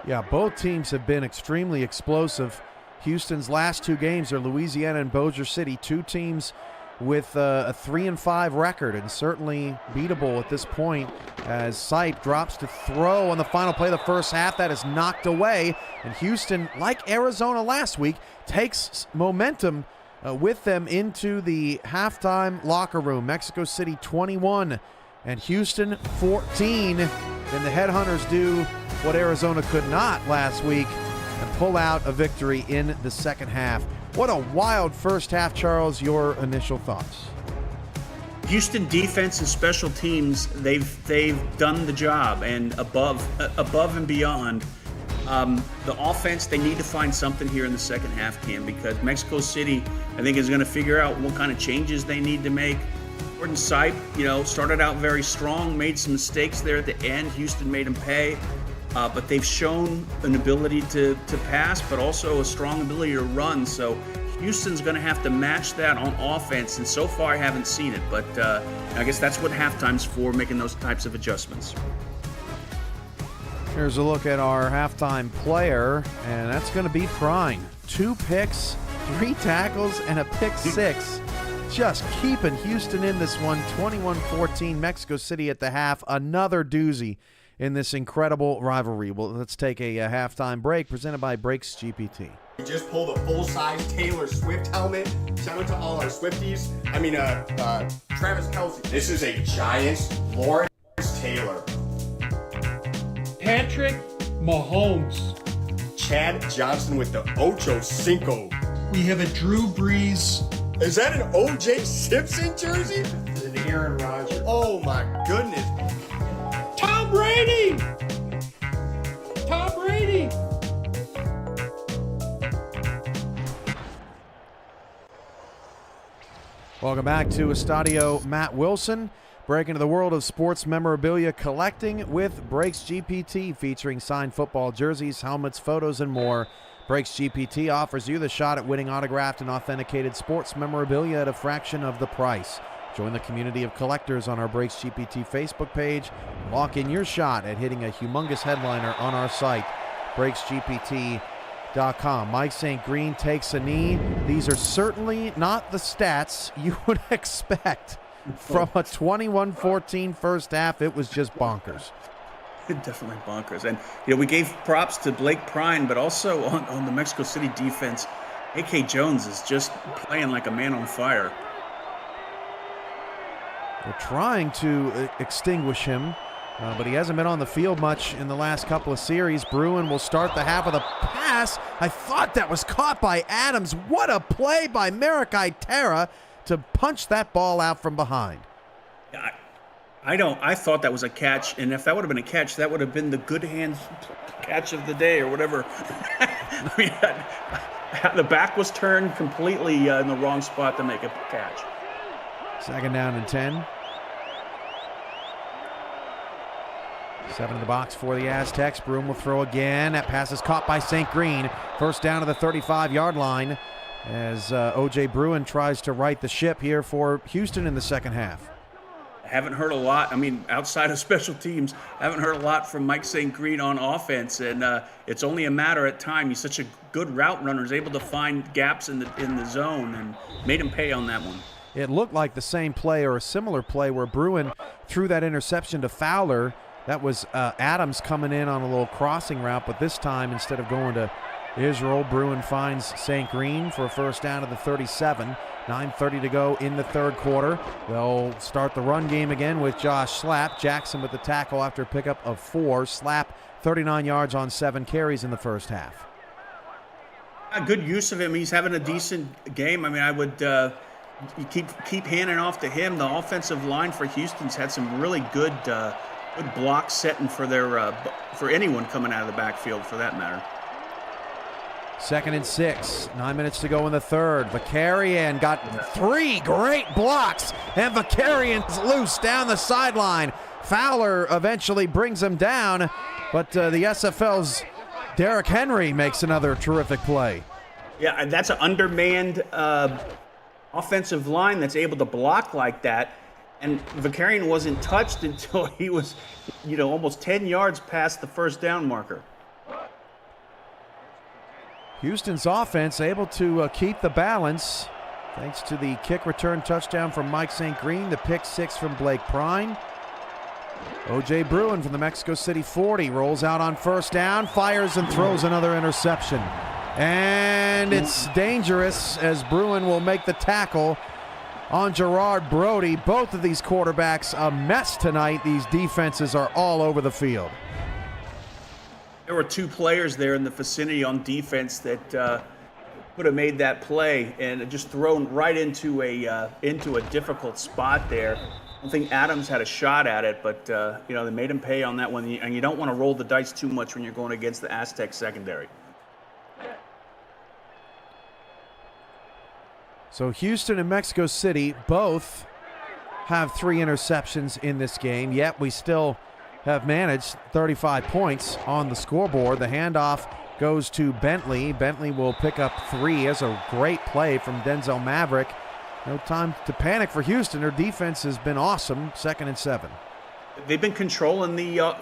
Speaker 1: Yeah, both teams have been extremely explosive. Houston's last 2 games are Louisiana and Bossier City, 2 teams with a 3-5 record, and certainly beatable at this point as Sipe drops to throw on the final play of the first half. That is knocked away, and Houston, like Arizona last week, takes momentum with them into the halftime locker room. Mexico City 21 and Houston 14. And the Headhunters do what Arizona could not last week and pull out a victory in the second half. What a wild first half, Charles. Your initial thoughts?
Speaker 2: Houston defense and special teams, they've done the job, and above and beyond. The offense, they need to find something here in the second half, Cam, because Mexico City, I think, is going to figure out what kind of changes they need to make. Jordan Sipe, started out very strong, made some mistakes there at the end. Houston made him pay, but they've shown an ability to pass, but also a strong ability to run. So Houston's going to have to match that on offense, and so far I haven't seen it. But I guess that's what halftime's for, making those types of adjustments.
Speaker 1: Here's a look at our halftime player, and that's going to be Prine. 2 picks, 3 tackles, and a pick 6. Just keeping Houston in this one. 21-14, Mexico City at the half. Another doozy in this incredible rivalry. Well, let's take a halftime break presented by Brakes GPT.
Speaker 3: We just pulled a full-size Taylor Swift helmet. Shout out to all our Swifties. Travis Kelce. This is a Giants Lawrence Taylor.
Speaker 4: Patrick Mahomes.
Speaker 3: Chad Johnson with the Ocho Cinco.
Speaker 4: We have a Drew Brees.
Speaker 3: Is that an O.J. Simpson jersey?
Speaker 4: It's an Aaron Rodgers.
Speaker 3: Oh my goodness.
Speaker 4: Tom Brady! Tom Brady!
Speaker 1: Welcome back to Estadio Matt Wilson. Break into the world of sports memorabilia collecting with Brakes GPT, featuring signed football jerseys, helmets, photos, and more. Brakes GPT offers you the shot at winning autographed and authenticated sports memorabilia at a fraction of the price. Join the community of collectors on our Brakes GPT Facebook page. Lock in your shot at hitting a humongous headliner on our site, brakesgpt.com. Mike St. Green takes a knee. These are certainly not the stats you would expect from a 21-14 first half. It was just bonkers.
Speaker 2: Definitely bonkers. And, we gave props to Blake Prine, but also on the Mexico City defense, A.K. Jones is just playing like a man on fire.
Speaker 1: We're trying to extinguish him, but he hasn't been on the field much in the last couple of series. Bruin will start the half with a pass. I thought that was caught by Adams. What a play by Marikai Terra to punch that ball out from behind.
Speaker 2: I thought that was a catch, and if that would have been a catch, that would have been the good hands catch of the day or whatever. The back was turned completely in the wrong spot to make a catch.
Speaker 1: 2nd down and 10. 7 in the box for the Aztecs. Broom will throw again. That pass is caught by St. Green. 1st down to the 35-yard line as O.J. Bruin tries to right the ship here for Houston in the second half.
Speaker 2: Haven't heard a lot. Outside of special teams, haven't heard a lot from Mike St. Green on offense, and it's only a matter of time. He's such a good route runner, is able to find gaps in the zone, and made him pay on that one.
Speaker 1: It looked like the same play or a similar play where Bruin threw that interception to Fowler. That was Adams coming in on a little crossing route, but this time, instead of going to Israel. Bruin finds St. Green for a first down at the 37. 9:30 to go in the third quarter. They'll start the run game again with Josh Slapp. Jackson with the tackle after a pickup of 4. Slapp 39 yards on 7 carries in the first half.
Speaker 2: A good use of him. He's having a decent game. I mean, I would you keep handing off to him. The offensive line for Houston's had some really good blocks setting for their for anyone coming out of the backfield, for that matter.
Speaker 1: 2nd and 6. 9 minutes to go in the third. Vakarian got 3 great blocks, and Vakarian's loose down the sideline. Fowler eventually brings him down, but the SFL's Derrick Henry makes another terrific play.
Speaker 2: Yeah, that's an undermanned offensive line that's able to block like that. And Vakarian wasn't touched until he was, almost 10 yards past the first down marker.
Speaker 1: Houston's offense able to keep the balance thanks to the kick return touchdown from Mike St. Green, the pick 6 from Blake Prine. O.J. Bruin from the Mexico City 40 rolls out on first down, fires and throws another interception. And it's dangerous as Bruin will make the tackle on Gerard Brody. Both of these quarterbacks a mess tonight. These defenses are all over the field.
Speaker 2: There were 2 players there in the vicinity on defense that could have made that play and just thrown right into a difficult spot there. I don't think Adams had a shot at it, but they made him pay on that one. And you don't want to roll the dice too much when you're going against the Aztec secondary.
Speaker 1: So Houston and Mexico City both have 3 interceptions in this game, yet we still have managed 35 points on the scoreboard. The handoff goes to Bentley. Bentley will pick up 3 as a great play from Denzel Maverick. No time to panic for Houston. Their defense has been awesome. 2nd and 7.
Speaker 2: They've been controlling the,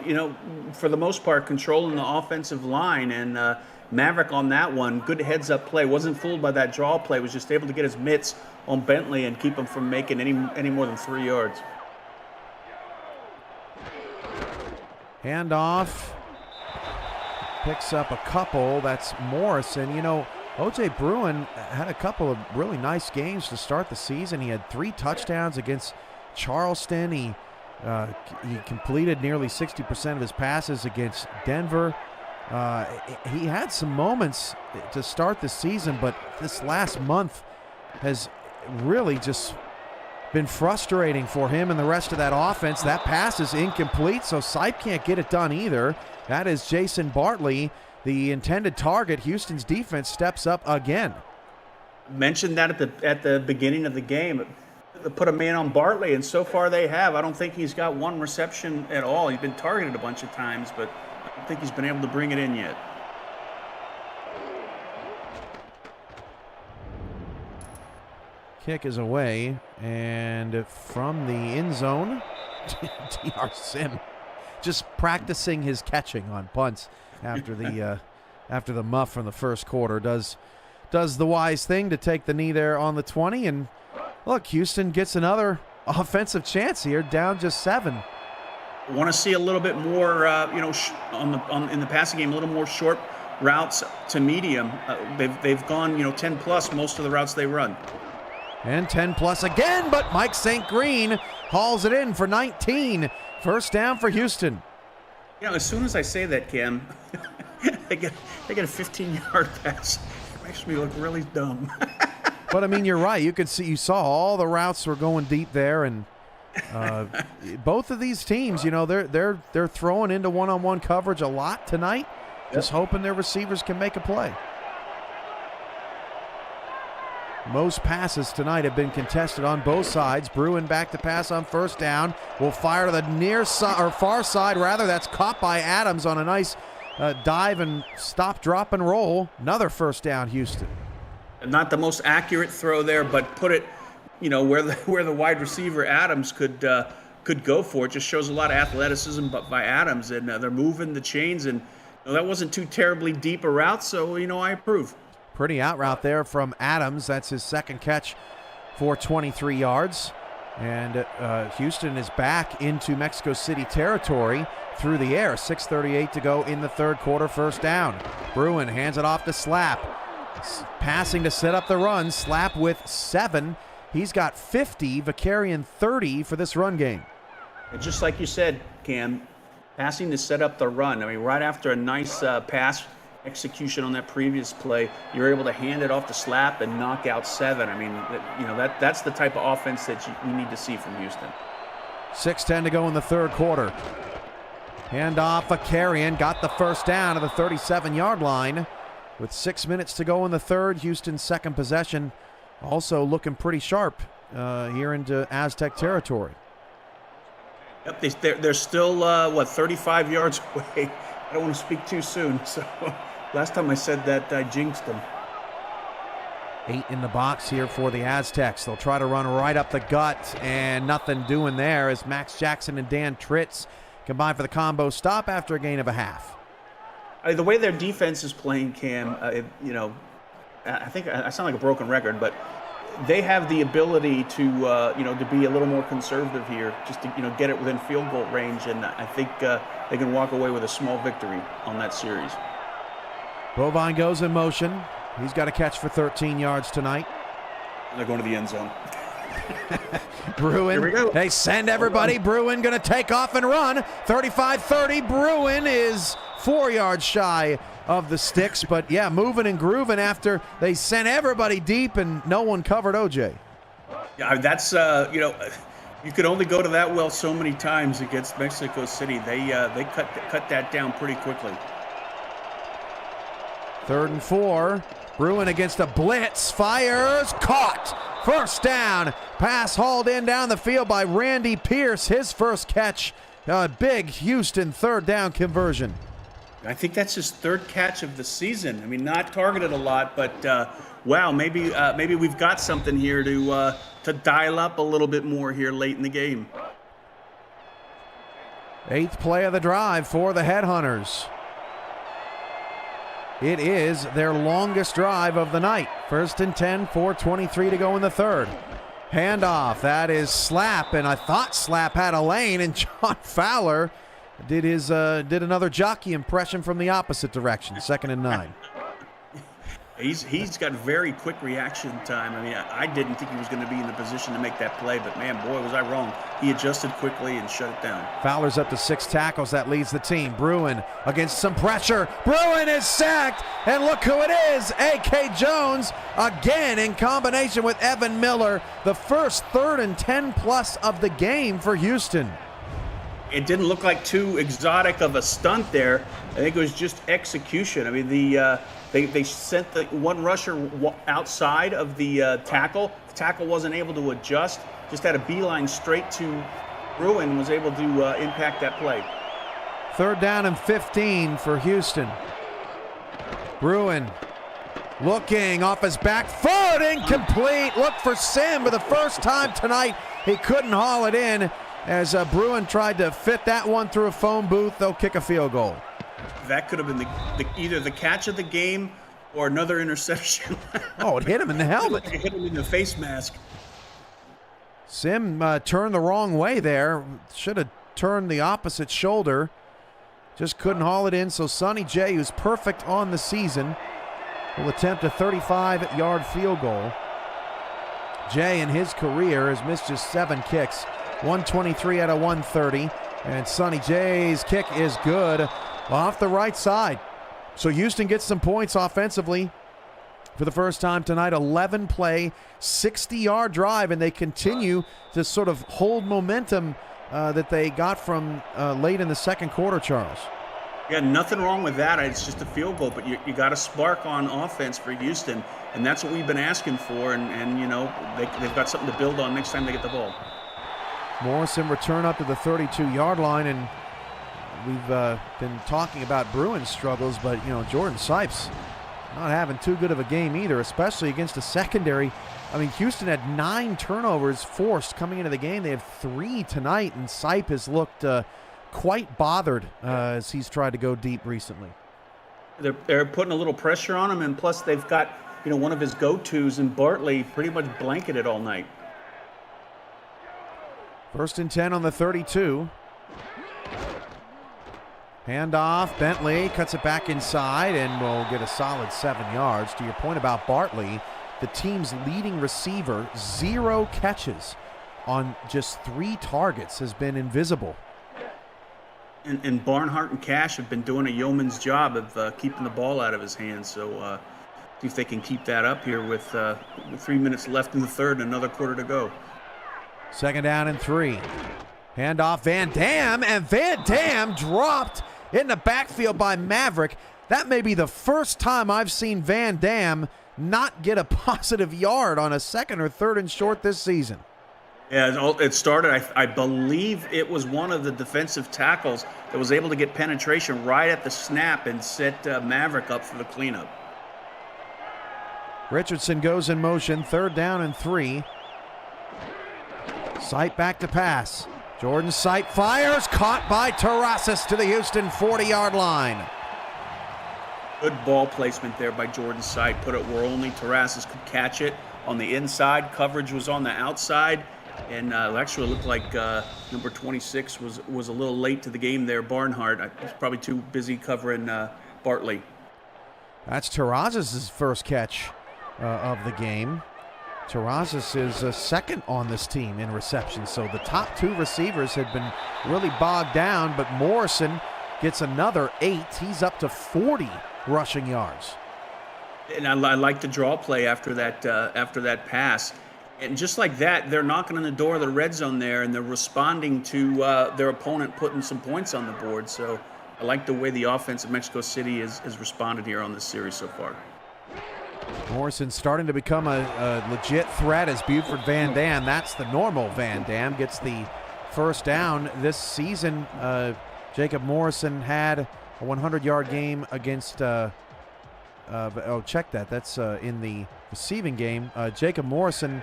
Speaker 2: for the most part, controlling the offensive line. And Maverick on that one, good heads-up play. Wasn't fooled by that draw play. Was just able to get his mitts on Bentley and keep him from making any more than 3 yards.
Speaker 1: Handoff. Picks up a couple. That's Morrison. O.J. Bruin had a couple of really nice games to start the season. He had 3 touchdowns against Charleston. He completed nearly 60% of his passes against Denver. He had some moments to start the season, but this last month has really just been frustrating for him and the rest of that offense. That pass is incomplete, so Sipe can't get it done either. That is Jason Bartley, the intended target. Houston's defense steps up again.
Speaker 2: Mentioned that at the beginning of the game. Put a man on Bartley, and so far they have. I don't think he's got 1 reception at all. He's been targeted a bunch of times, but I don't think he's been able to bring it in yet.
Speaker 1: Kick is away, and from the end zone, D.R. Sim just practicing his catching on punts after the muff from the first quarter. Does the wise thing to take the knee there on the 20, and look, Houston gets another offensive chance here, down just 7.
Speaker 2: Want to see a little bit more, in the passing game, a little more short routes to medium. They've gone, 10 plus most of the routes they run.
Speaker 1: And 10 plus again, but Mike St. Green hauls it in for 19. First down for Houston.
Speaker 2: As soon as I say that, Cam, they get a 15-yard pass. It makes me look really dumb.
Speaker 1: But I mean, you're right. You saw all the routes were going deep there, and both of these teams, they're throwing into one-on-one coverage a lot tonight. Just hoping their receivers can make a play. Most passes tonight have been contested on both sides. Bruin back to pass on first down. Will fire to the near side, or far side rather. That's caught by Adams on a nice dive and stop, drop, and roll. Another first down, Houston.
Speaker 2: Not the most accurate throw there, but put it, where the wide receiver Adams could go for it. Just shows a lot of athleticism, but by Adams, and they're moving the chains, and that wasn't too terribly deep a route, so I approve.
Speaker 1: Pretty out route there from Adams. That's his second catch for 23 yards. And Houston is back into Mexico City territory through the air. 6:38 to go in the third quarter, first down. Bruin hands it off to Slap. Passing to set up the run. Slap with 7. He's got 50, Vakarian 30 for this run game.
Speaker 2: And just like you said, Cam, passing to set up the run. I mean, right after a nice pass execution on that previous play, you're able to hand it off to Slap and knock out 7. I mean, that's the type of offense that you need to see from Houston.
Speaker 1: 6:10 to go in the third quarter. Hand off, Vakarian got the first down to the 37-yard line. With 6 minutes to go in the third, Houston's second possession also looking pretty sharp here into Aztec territory.
Speaker 2: Yep, they're still, 35 yards away. I don't want to speak too soon, so last time I said that, I jinxed them.
Speaker 1: 8 in the box here for the Aztecs. They'll try to run right up the gut, and nothing doing there as Max Jackson and Dan Tritz combine for the combo stop after a gain of a half.
Speaker 2: The way their defense is playing, Cam, I think I sound like a broken record, but they have the ability to, to be a little more conservative here, just to, get it within field goal range, and I think they can walk away with a small victory on that series.
Speaker 1: Bovine goes in motion. He's got a catch for 13 yards tonight.
Speaker 2: They're going to the end zone.
Speaker 1: Bruin,
Speaker 2: Here we go.
Speaker 1: They send everybody. Bruin going to take off and run. 35-30. Bruin is 4 yards shy of the sticks, but yeah, moving and grooving after they sent everybody deep and no one covered OJ.
Speaker 2: Yeah, that's, you could only go to that well so many times against Mexico City. They cut that down pretty quickly.
Speaker 1: 3rd and 4. Bruin against a blitz. Fires. Caught. First down. Pass hauled in down the field by Randy Pierce. His first catch. A big Houston 3rd down conversion.
Speaker 2: I think that's his 3rd catch of the season. I mean, not targeted a lot, but wow, maybe we've got something here to dial up a little bit more here late in the game.
Speaker 1: 8th play of the drive for the Headhunters. It is their longest drive of the night. 1st and 10, 4:23 to go in the third. Handoff, that is Slap, and I thought Slap had a lane, and John Fowler did another jockey impression from the opposite direction. 2nd and 9.
Speaker 2: He's got very quick reaction time. I mean, I didn't think he was going to be in the position to make that play, but man, boy, was I wrong. He adjusted quickly and shut it down.
Speaker 1: Fowler's up to 6 tackles. That leads the team. Bruin against some pressure. Bruin is sacked, and look who it is. A.K. Jones again in combination with Evan Miller. The first 3rd and 10 plus of the game for Houston.
Speaker 2: It didn't look like too exotic of a stunt there. I think it was just execution. I mean, they sent the one rusher outside of the tackle. The tackle wasn't able to adjust. Just had a beeline straight to Bruin, was able to impact that play.
Speaker 1: 3rd down and 15 for Houston. Bruin looking off his back foot, incomplete. Look for Sim for the first time tonight. He couldn't haul it in. As Bruin tried to fit that one through a phone booth, they'll kick a field goal.
Speaker 2: That could have been either the catch of the game or another interception.
Speaker 1: Oh, it hit him in the helmet.
Speaker 2: It hit him in the face mask.
Speaker 1: Sim turned the wrong way there. Should have turned the opposite shoulder. Just couldn't haul it in. So Sonny J, who's perfect on the season, will attempt a 35-yard field goal. Jay in his career has missed just 7 kicks. 123 out of 130. And Sonny J's kick is good off the right side. So Houston gets some points offensively for the first time tonight. 11-play, 60-yard drive, and they continue to sort of hold momentum that they got from late in the second quarter, Charles.
Speaker 2: Yeah, nothing wrong with that. It's just a field goal, but you got a spark on offense for Houston, and that's what we've been asking for, and they've got something to build on next time they get the ball.
Speaker 1: Morrison return up to the 32-yard line, and we've been talking about Bruins struggles, but Jordan Sipes not having too good of a game either, especially against a secondary. I mean, Houston had 9 turnovers forced coming into the game. They have 3 tonight, and Sipe has looked quite bothered as he's tried to go deep recently.
Speaker 2: They're putting a little pressure on him, and plus they've got one of his go-tos in Bartley pretty much blanketed all night.
Speaker 1: First and 10 on the 32. Handoff, Bentley cuts it back inside and will get a solid 7 yards. To your point about Bartley, the team's leading receiver, 0 catches on just 3 targets, has been invisible.
Speaker 2: And Barnhart and Cash have been doing a yeoman's job of keeping the ball out of his hands. So see if they can keep that up here with 3 minutes left in the third and another quarter to go.
Speaker 1: Second down and 3. Handoff, Van Dam, and Van Dam dropped in the backfield by Maverick. That may be the first time I've seen Van Dam not get a positive yard on a second or third and short this season.
Speaker 2: Yeah, it started, I believe it was one of the defensive tackles that was able to get penetration right at the snap and set Maverick up for the cleanup.
Speaker 1: Richardson goes in motion, third down and 3. Sight back to pass. Jordan Sight fires, caught by Terrasas to the Houston 40-yard line.
Speaker 2: Good ball placement there by Jordan Sight. Put it where only Terrasas could catch it on the inside. Coverage was on the outside. And it actually looked like number 26 was a little late to the game there. Barnhart was probably too busy covering Bartley.
Speaker 1: That's Terrasas' first catch of the game. Terrasas is second on this team in receptions, so the top 2 receivers had been really bogged down, but Morrison gets another 8. He's up to 40 rushing yards.
Speaker 2: And I like the draw play after that pass. And just like that, they're knocking on the door of the red zone there, and they're responding to their opponent putting some points on the board. So I like the way the offense of Mexico City has responded here on this series so far.
Speaker 1: Morrison starting to become a legit threat as Buford Van Dam. That's the normal Van Dam. Gets the first down this season. Jacob Morrison had a 100-yard game against check that. That's in the receiving game. Jacob Morrison,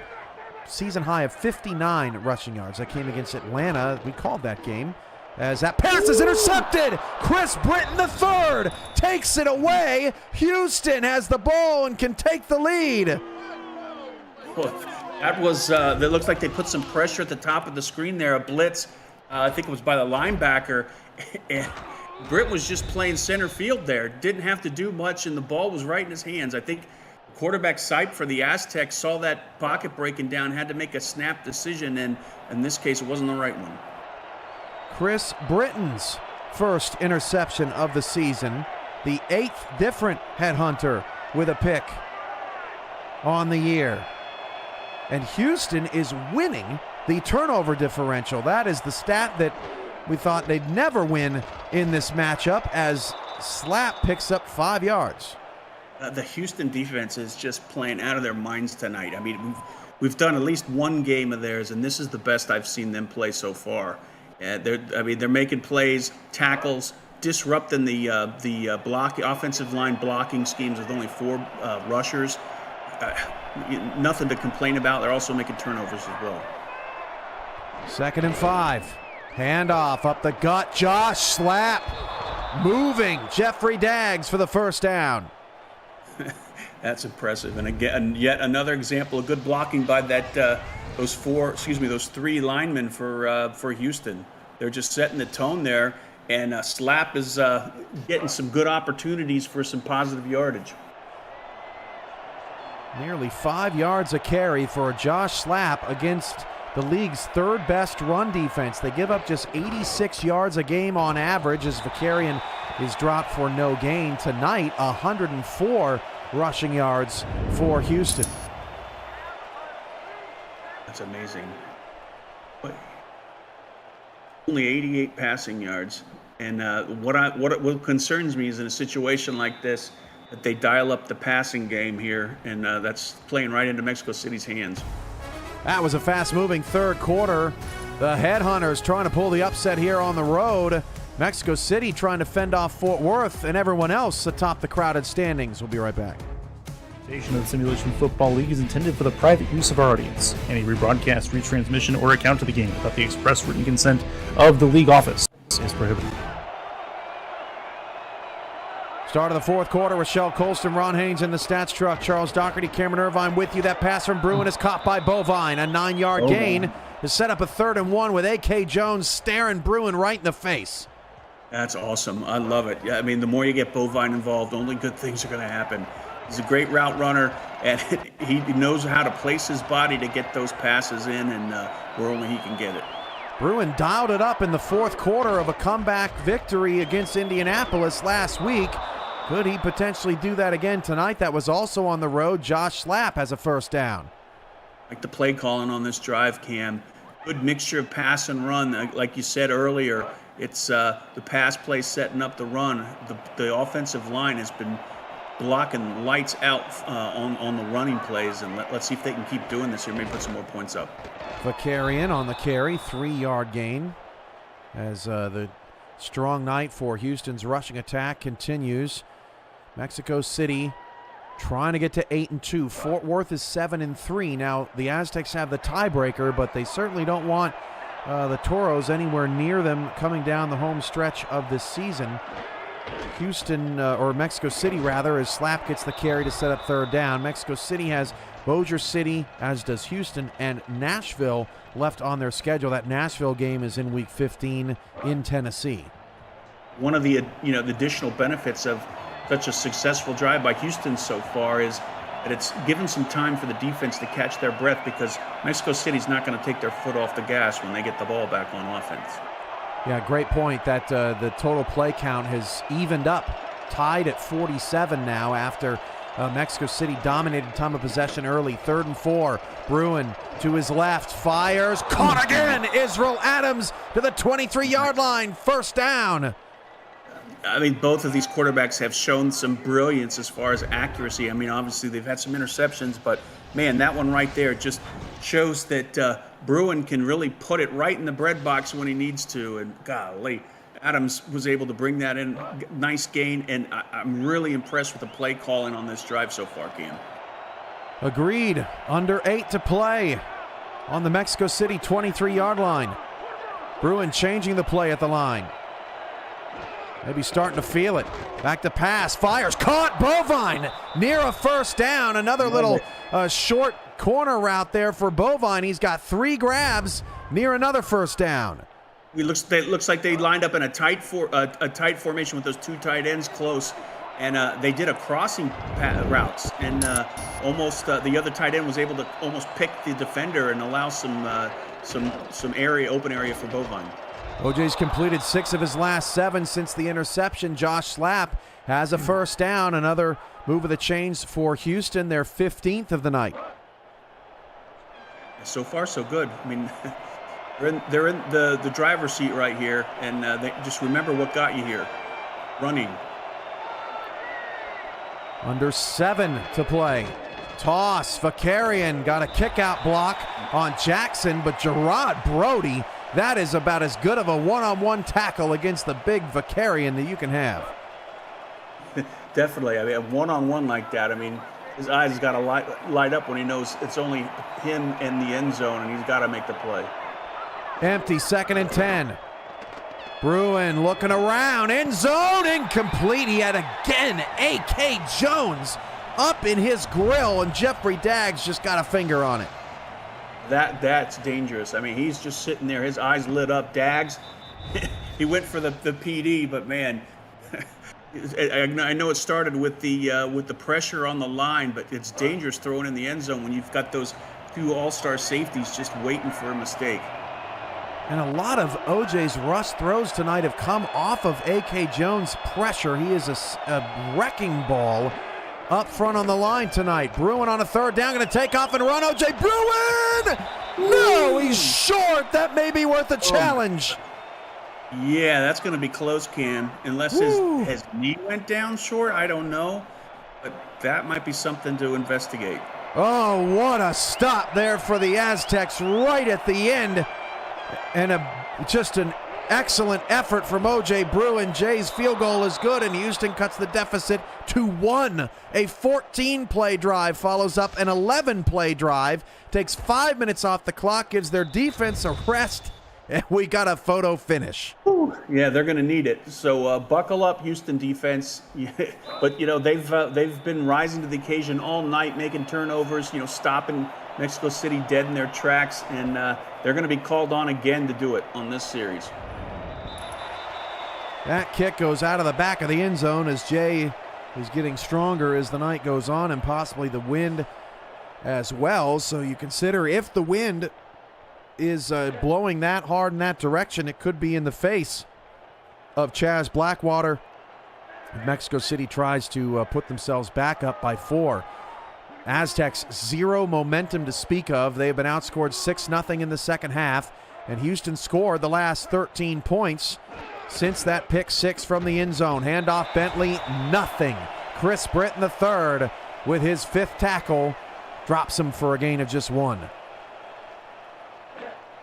Speaker 1: season high of 59 rushing yards. That came against Atlanta. We called that game. As that pass is intercepted, Chris Britton III takes it away. Houston has the ball and can take the lead.
Speaker 2: Well, that was, that looks like they put some pressure at the top of the screen there, a blitz. I think it was by the linebacker. And Britt was just playing center field there. Didn't have to do much, and the ball was right in his hands. I think quarterback Sipe for the Aztecs saw that pocket breaking down, had to make a snap decision, and in this case, it wasn't the right one.
Speaker 1: Chris Britton's first interception of the season, the 8th different headhunter with a pick on the year. And Houston is winning the turnover differential. That is the stat that we thought they'd never win in this matchup, as Slap picks up 5 yards.
Speaker 2: The Houston defense is just playing out of their minds tonight. I mean, we've done at least one game of theirs, and this is the best I've seen them play so far. They're making plays, tackles, disrupting the offensive line blocking schemes with only 4 rushers. Nothing to complain about. They're also making turnovers as well.
Speaker 1: Second and 5. Handoff up the gut. Josh Slap moving. Jeffrey Daggs for the first down.
Speaker 2: That's impressive. And again, yet another example of good blocking by those 3 linemen for Houston. They're just setting the tone there, and Slap is getting some good opportunities for some positive yardage.
Speaker 1: Nearly 5 yards a carry for Josh Slap against the league's 3rd best run defense. They give up just 86 yards a game on average, as Vicarian is dropped for no gain. Tonight, 104 rushing yards for Houston.
Speaker 2: That's amazing. But only 88 passing yards. And what concerns me is in a situation like this that they dial up the passing game here, and that's playing right into Mexico City's hands.
Speaker 1: That was a fast-moving third quarter. The Headhunters trying to pull the upset here on the road. Mexico City trying to fend off Fort Worth and everyone else atop the crowded standings. We'll be right back.
Speaker 5: Presentation of the Simulation Football League is intended for the private use of our audience. Any rebroadcast, retransmission, or account of the game without the express written consent of the league office is prohibited.
Speaker 1: Start of the fourth quarter, Rochelle Colston, Ron Haynes in the stats truck. Charles Doherty, Cameron Irvine with you. That pass from Bruin is caught by Bovine. A 9-yard gain to set up a 3rd and 1 with A.K. Jones staring Bruin right in the face.
Speaker 2: That's awesome. I love it. Yeah, I mean, the more you get Bovine involved, only good things are going to happen. He's a great route runner, and he knows how to place his body to get those passes in, and where only he can get it.
Speaker 1: Bruin dialed it up in the 4th quarter of a comeback victory against Indianapolis last week. Could he potentially do that again tonight? That was also on the road. Josh Slapp has a 1st down.
Speaker 2: Like the play calling on this drive, Cam. Good mixture of pass and run. Like you said earlier, it's the pass play setting up the run. The offensive line has been blocking lights out on the running plays, and let's see if they can keep doing this here. Maybe put some more points up.
Speaker 1: Vakarian on the carry, 3-yard gain as the strong night for Houston's rushing attack continues. Mexico City trying to get to 8-2. Fort Worth is 7-3. Now the Aztecs have the tiebreaker, but they certainly don't want the Toros anywhere near them coming down the home stretch of this season. Houston, or Mexico City rather, as Slapp gets the carry to set up 3rd down. Mexico City has Bossier City, as does Houston, and Nashville left on their schedule. That Nashville game is in week 15 in Tennessee.
Speaker 2: One of the the additional benefits of such a successful drive by Houston so far is that it's given some time for the defense to catch their breath, because Mexico City's not going to take their foot off the gas when they get the ball back on offense.
Speaker 1: Yeah, great point. That the total play count has evened up, tied at 47 now after Mexico City dominated time of possession early. 3rd and 4. Bruin to his left, fires, caught again. Israel Adams to the 23-yard line, 1st down.
Speaker 2: I mean, both of these quarterbacks have shown some brilliance as far as accuracy. I mean, obviously they've had some interceptions, but man, that one right there just shows that Bruin can really put it right in the bread box when he needs to. And golly, Adams was able to bring that in. Nice gain, and I'm really impressed with the play calling on this drive so far, Cam.
Speaker 1: Agreed. Under 8 to play on the Mexico City 23-yard line. Bruin changing the play at the line. Maybe starting to feel it. Back to pass. Fires. Caught. Bovine near a 1st down. Another little short corner route there for Bovine. He's got 3 grabs near another 1st down.
Speaker 2: It looks like they lined up in a tight formation with those 2 tight ends close, and they did a crossing routes, and almost the other tight end was able to almost pick the defender and allow some open area for Bovine.
Speaker 1: OJ's completed 6 of his last 7 since the interception. Josh Slapp has a 1st down. Another move of the chains for Houston, their 15th of the night.
Speaker 2: So far, so good. I mean, they're in the driver's seat right here, and they just remember what got you here. Running.
Speaker 1: Under 7 to play. Toss. Vakarian got a kick-out block on Jackson, but Gerard Brody, that is about as good of a one-on-one tackle against the big Vakarian that you can have.
Speaker 2: Definitely. I mean, a one-on-one like that, I mean, his eyes got to light up when he knows it's only him in the end zone, and he's got to make the play.
Speaker 1: Empty, 2nd and 10. Bruin looking around, end zone, incomplete. He had again A.K. Jones up in his grill, and Jeffrey Daggs just got a finger on it.
Speaker 2: That's dangerous. I mean, he's just sitting there, his eyes lit up. Daggs, he went for the PD, but man, I know it started with the pressure on the line, but it's dangerous throwing in the end zone when you've got those 2 all-star safeties just waiting for a mistake.
Speaker 1: And a lot of OJ's rush throws tonight have come off of A.K. Jones' pressure. He is a wrecking ball up front on the line tonight. Bruin on a 3rd down, going to take off and run. OJ Bruin! No, he's short. That may be worth a challenge.
Speaker 2: Yeah, that's going to be close, Cam. Unless his knee went down short, I don't know. But that might be something to investigate.
Speaker 1: Oh, what a stop there for the Aztecs right at the end. And just an excellent effort from OJ Bruin. Jay's field goal is good, and Houston cuts the deficit to 1. A 14-play drive follows up an 11-play drive. Takes 5 minutes off the clock, gives their defense a rest, and we got a photo finish.
Speaker 2: Yeah, they're going to need it. So buckle up, Houston defense. But they've been rising to the occasion all night, making turnovers. Stopping Mexico City dead in their tracks, and they're going to be called on again to do it on this series.
Speaker 1: That kick goes out of the back of the end zone as Jay is getting stronger as the night goes on, and possibly the wind as well. So you consider if the wind is blowing that hard in that direction, it could be in the face of Chaz Blackwater. Mexico City tries to put themselves back up by 4. Aztecs zero momentum to speak of. They have been outscored 6-0 in the second half, and Houston scored the last 13 points since that pick 6 from the end zone. Handoff Bentley, nothing. Chris Britton III with his 5th tackle drops him for a gain of just 1.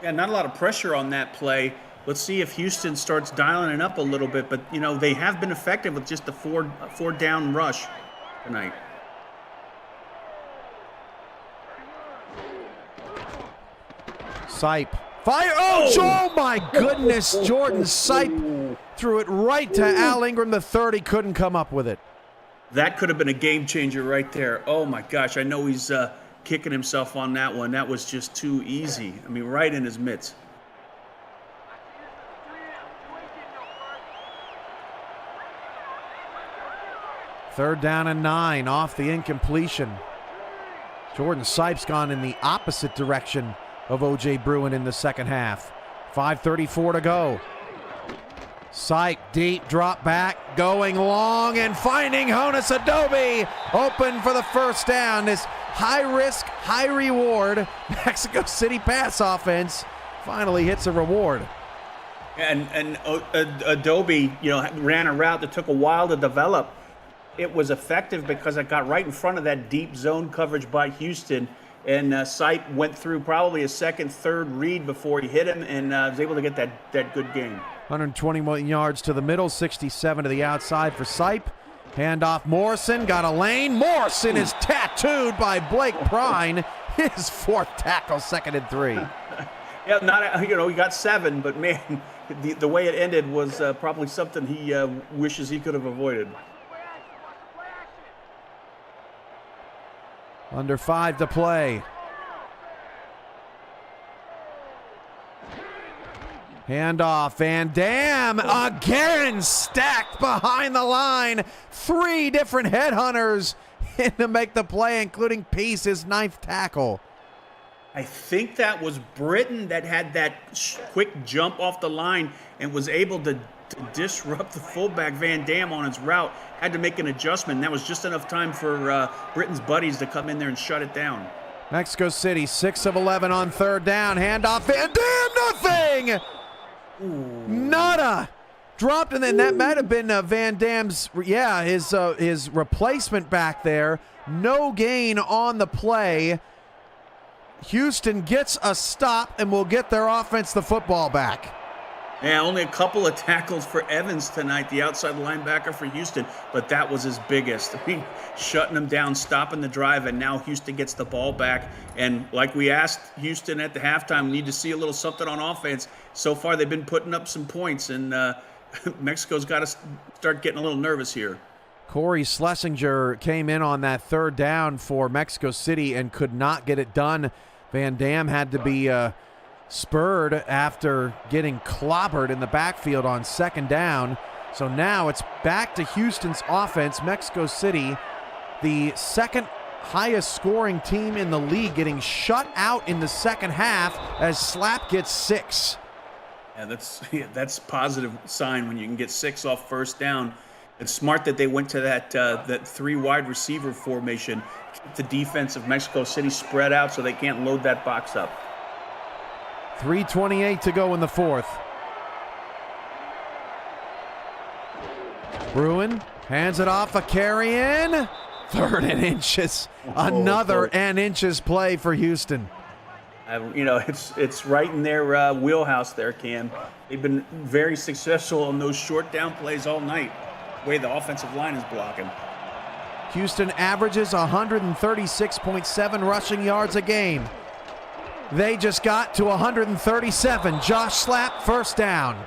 Speaker 2: Yeah, not a lot of pressure on that play. Let's see if Houston starts dialing it up a little bit, but you know, they have been effective with just the four down rush tonight.
Speaker 1: Sipe. Fire! Oh my goodness! Jordan Sipe threw it right to Al Ingram III. He couldn't come up with it.
Speaker 2: That could have been a game changer right there. Oh my gosh, I know he's kicking himself on that one. That was just too easy. I mean, right in his mitts.
Speaker 1: Third down and 9 off the incompletion. Jordan Sipe's gone in the opposite direction of O.J. Bruin in the second half. 5:34 to go. Sipe deep, drop back, going long and finding Jonas Adobe open for the first down. This high risk, high reward Mexico City pass offense finally hits a reward.
Speaker 2: And Adobe, you know, ran a route that took a while to develop. It was effective because it got right in front of that deep zone coverage by Houston, and Sipe went through probably a second, third read before he hit him, and was able to get that good gain.
Speaker 1: 121 yards to the middle, 67 to the outside for Sipe. Handoff Morrison, got a lane. Morrison is tattooed by Blake Prine. His 4th tackle, 2nd and 3.
Speaker 2: Yeah, not, you know, he got 7, but man, the way it ended was probably something he wishes he could have avoided.
Speaker 1: Under 5 to play. Handoff, Van Dam again stacked behind the line. 3 different headhunters in to make the play, including Peace, his 9th tackle.
Speaker 2: I think that was Britton that had that quick jump off the line and was able to disrupt the fullback Van Dam on his route. Had to make an adjustment. That was just enough time for Britton's buddies to come in there and shut it down.
Speaker 1: Mexico City, 6 of 11 on 3rd down. Handoff, Van Dam, nothing! Ooh. Nada! Dropped, and then that might have been Van Dam's, his replacement back there. No gain on the play. Houston gets a stop and will get their offense the football back.
Speaker 2: Yeah, only a couple of tackles for Evans tonight, the outside linebacker for Houston, but that was his biggest. I mean, shutting him down, stopping the drive, and now Houston gets the ball back. And like we asked Houston at the halftime, we need to see a little something on offense. So far, they've been putting up some points, and Mexico's got to start getting a little nervous here.
Speaker 1: Corey Schlesinger came in on that 3rd down for Mexico City and could not get it done. Van Dam had to be spurred after getting clobbered in the backfield on 2nd down. So now it's back to Houston's offense. Mexico City, the 2nd highest scoring team in the league, getting shut out in the second half as Slap gets 6.
Speaker 2: Yeah, that's a positive sign when you can get 6 off 1st down. It's smart that they went to that 3 wide receiver formation, keep the defense of Mexico City spread out so they can't load that box up.
Speaker 1: 3:28 to go in the 4th. Bruin hands it off, a carry in. 3rd and inches. Another and inches play for Houston.
Speaker 2: It's right in their wheelhouse there, Cam. They've been very successful on those short down plays all night, the way the offensive line is blocking.
Speaker 1: Houston averages 136.7 rushing yards a game. They just got to 137. Josh Slap, 1st down.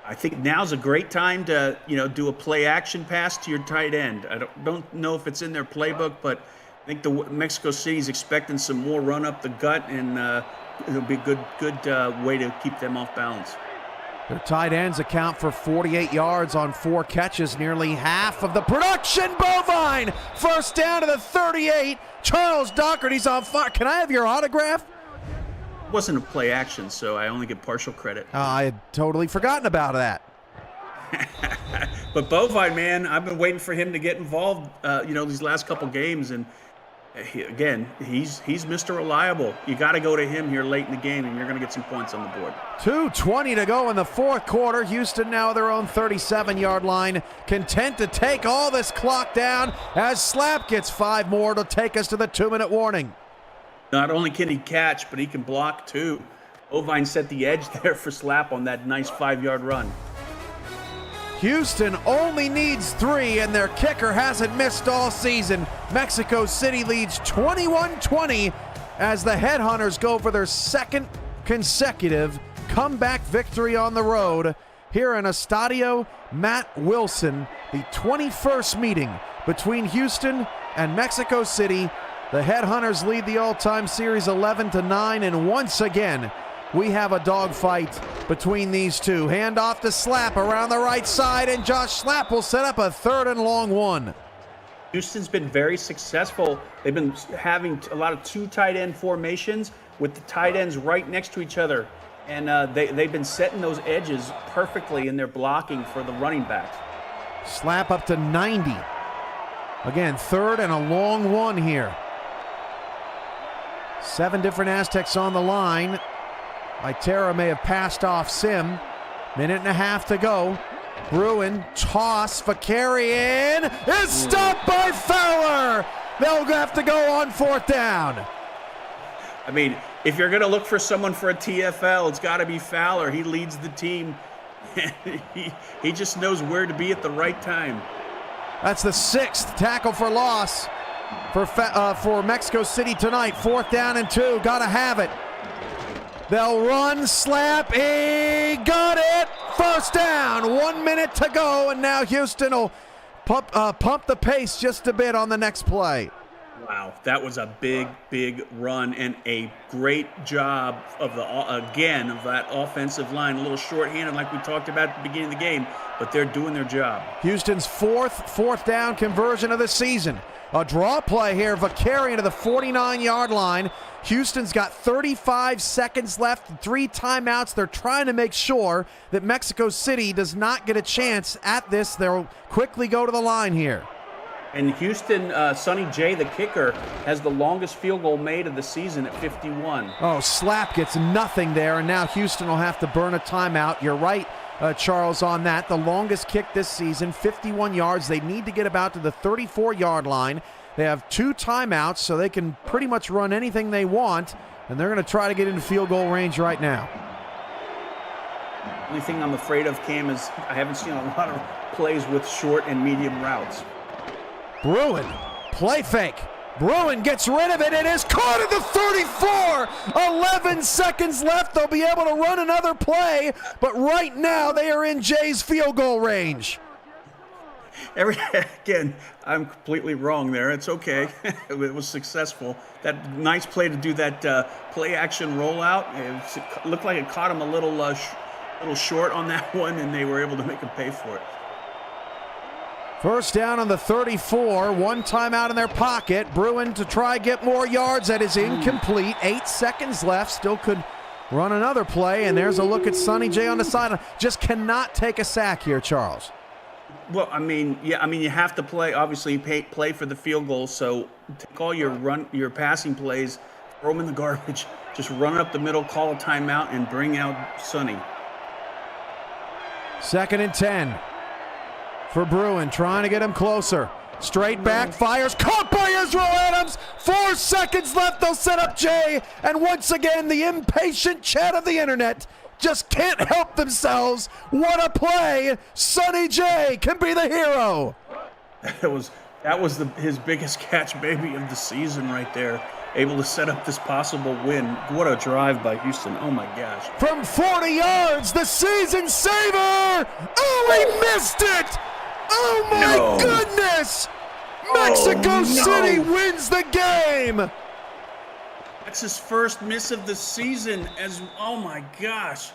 Speaker 2: I think now's a great time to, do a play action pass to your tight end. I don't know if it's in their playbook, but think the Mexico City's expecting some more run up the gut, and it'll be a good way to keep them off balance.
Speaker 1: Their tight ends account for 48 yards on 4 catches, nearly half of the production. Bovine, first down to the 38. Charles Doherty's on fire. Can I have your autograph?
Speaker 2: It wasn't a play action, so I only get partial credit.
Speaker 1: I had totally forgotten about that.
Speaker 2: But Bovine, man, I've been waiting for him to get involved, these last couple games, and he's Mr. Reliable. You got to go to him here late in the game, and you're going to get some points on the board.
Speaker 1: 2:20 to go in the fourth quarter. Houston now at their own 37-yard line, content to take all this clock down as Slap gets 5 more to take us to the 2-minute warning.
Speaker 2: Not only can he catch, but he can block too. Bovine set the edge there for Slap on that nice 5-yard run.
Speaker 1: Houston only needs 3, and their kicker hasn't missed all season. Mexico City leads 21-20 as the Headhunters go for their second consecutive comeback victory on the road here in Estadio Matt Wilson, the 21st meeting between Houston and Mexico City. The Headhunters lead the all-time series 11-9, and once again, we have a dogfight between these two. Hand off to Slap around the right side, and Josh Slap will set up a 3rd and long 1.
Speaker 2: Houston's been very successful. They've been having a lot of 2 tight end formations with the tight ends right next to each other. And they've been setting those edges perfectly in their blocking for the running backs.
Speaker 1: Slap up to 90. Again, 3rd and a long 1 here. 7 different Aztecs on the line. Itera may have passed off Sim. 1.5 to go. Bruin, toss, Vakarian is stopped by Fowler. They'll have to go on 4th down.
Speaker 2: I mean, if you're going to look for someone for a TFL, it's got to be Fowler. He leads the team. he just knows where to be at the right time.
Speaker 1: That's the 6th tackle for loss for Mexico City tonight. 4th down and 2. Got to have it. They'll run, Slap, he got it! First down, 1 minute to go, and now Houston will pump the pace just a bit on the next play.
Speaker 2: Wow, that was a big run, and a great job of that offensive line. A little short-handed like we talked about at the beginning of the game, but they're doing their job.
Speaker 1: Houston's 4th down conversion of the season. A draw play here, Vakarian to the 49-yard line. Houston's got 35 seconds left, 3 timeouts. They're trying to make sure that Mexico City does not get a chance at this. They'll quickly go to the line here.
Speaker 2: And Houston, Sonny J, the kicker, has the longest field goal made of the season at 51.
Speaker 1: Oh, Slap gets nothing there, and now Houston will have to burn a timeout. You're right, Charles, on that. The longest kick this season, 51 yards. They need to get about to the 34-yard line. They have 2 timeouts, so they can pretty much run anything they want, and they're going to try to get into field goal range right now.
Speaker 2: The only thing I'm afraid of, Cam, is I haven't seen a lot of plays with short and medium routes.
Speaker 1: Bruin, play fake. Bruin gets rid of it. It is caught at the 34. 11 seconds left. They'll be able to run another play, but right now they are in Jay's field goal range.
Speaker 2: Again, I'm completely wrong there. It's okay. It was successful. That nice play to do that play action rollout. It looked like it caught him a little short on that one, and they were able to make him pay for it.
Speaker 1: First down on the 34. 1 timeout in their pocket. Bruin to try get more yards. That is incomplete. 8 seconds left. Still could run another play, and there's a look at Sonny J on the sideline. Just cannot take a sack here, Charles.
Speaker 2: Well, you have to play. Obviously, play for the field goal. So take all your passing plays, throw them in the garbage. Just run it up the middle, call a timeout, and bring out Sonny.
Speaker 1: 2nd and 10 for Bruin, trying to get him closer. Straight back, fires, caught by Israel Adams. 4 seconds left. They'll set up Jay, and once again, the impatient chat of the internet just can't help themselves. What a play! Sonny J can be the hero.
Speaker 2: That was his biggest catch, maybe, of the season right there. Able to set up this possible win. What a drive by Houston! Oh my gosh!
Speaker 1: From 40 yards, the season saver. Oh, he missed it! Oh my goodness! Mexico City wins the game!
Speaker 2: That's his first miss of the season oh my gosh.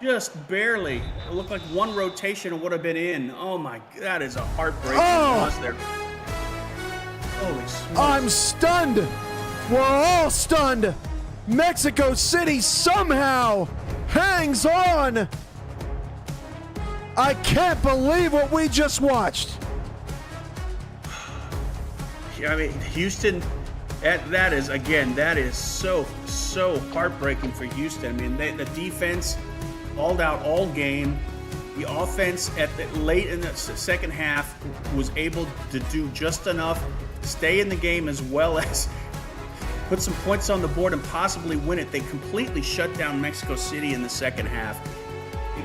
Speaker 2: Just barely. It looked like one rotation would have been in. Oh my, that is a heartbreaking loss there. Holy smokes.
Speaker 1: I'm stunned. We're all stunned. Mexico City somehow hangs on. I can't believe what we just watched.
Speaker 2: I mean, Houston, that is so heartbreaking for Houston. I mean, the defense hauled out all game. The offense late in the second half was able to do just enough, stay in the game as well as put some points on the board and possibly win it. They completely shut down Mexico City in the second half.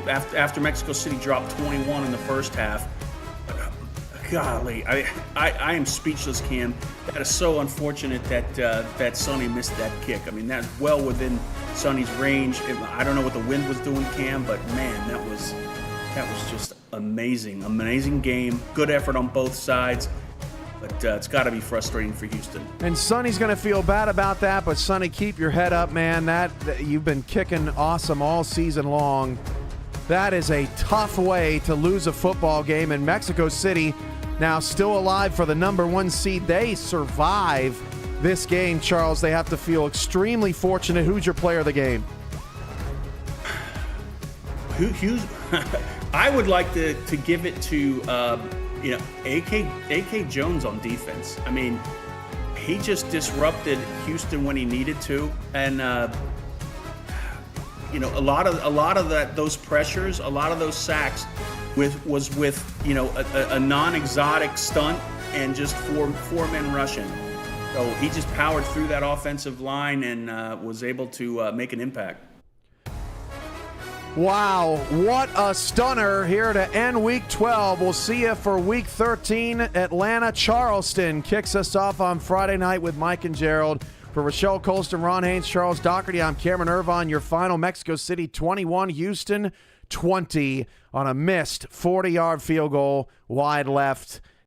Speaker 2: After Mexico City dropped 21 in the first half. Golly, I am speechless, Cam. That is so unfortunate that Sonny missed that kick. I mean, that's well within Sonny's range. I don't know what the wind was doing, Cam, but man, that was just amazing game. Good effort on both sides, but it's got to be frustrating for Houston.
Speaker 1: And Sonny's going to feel bad about that, but Sonny, keep your head up, man. That you've been kicking awesome all season long. That is a tough way to lose a football game, in Mexico City now still alive for the #1 seed. They survive this game, Charles. They have to feel extremely fortunate. Who's your player of the game?
Speaker 2: I would like to give it to AK Jones on defense. I mean, he just disrupted Houston when he needed to, and a lot of those pressures, a lot of those sacks was with a non-exotic stunt and just four men rushing. So he just powered through that offensive line and was able to make an impact.
Speaker 1: Wow, what a stunner here to end Week 12. We'll see you for Week 13. Atlanta Charleston kicks us off on Friday night with Mike and Gerald. For Rochelle Colston, Ron Haynes, Charles Doherty, I'm Cameron Irvine. Your final: Mexico City 21, Houston 20 on a missed 40-yard field goal wide left.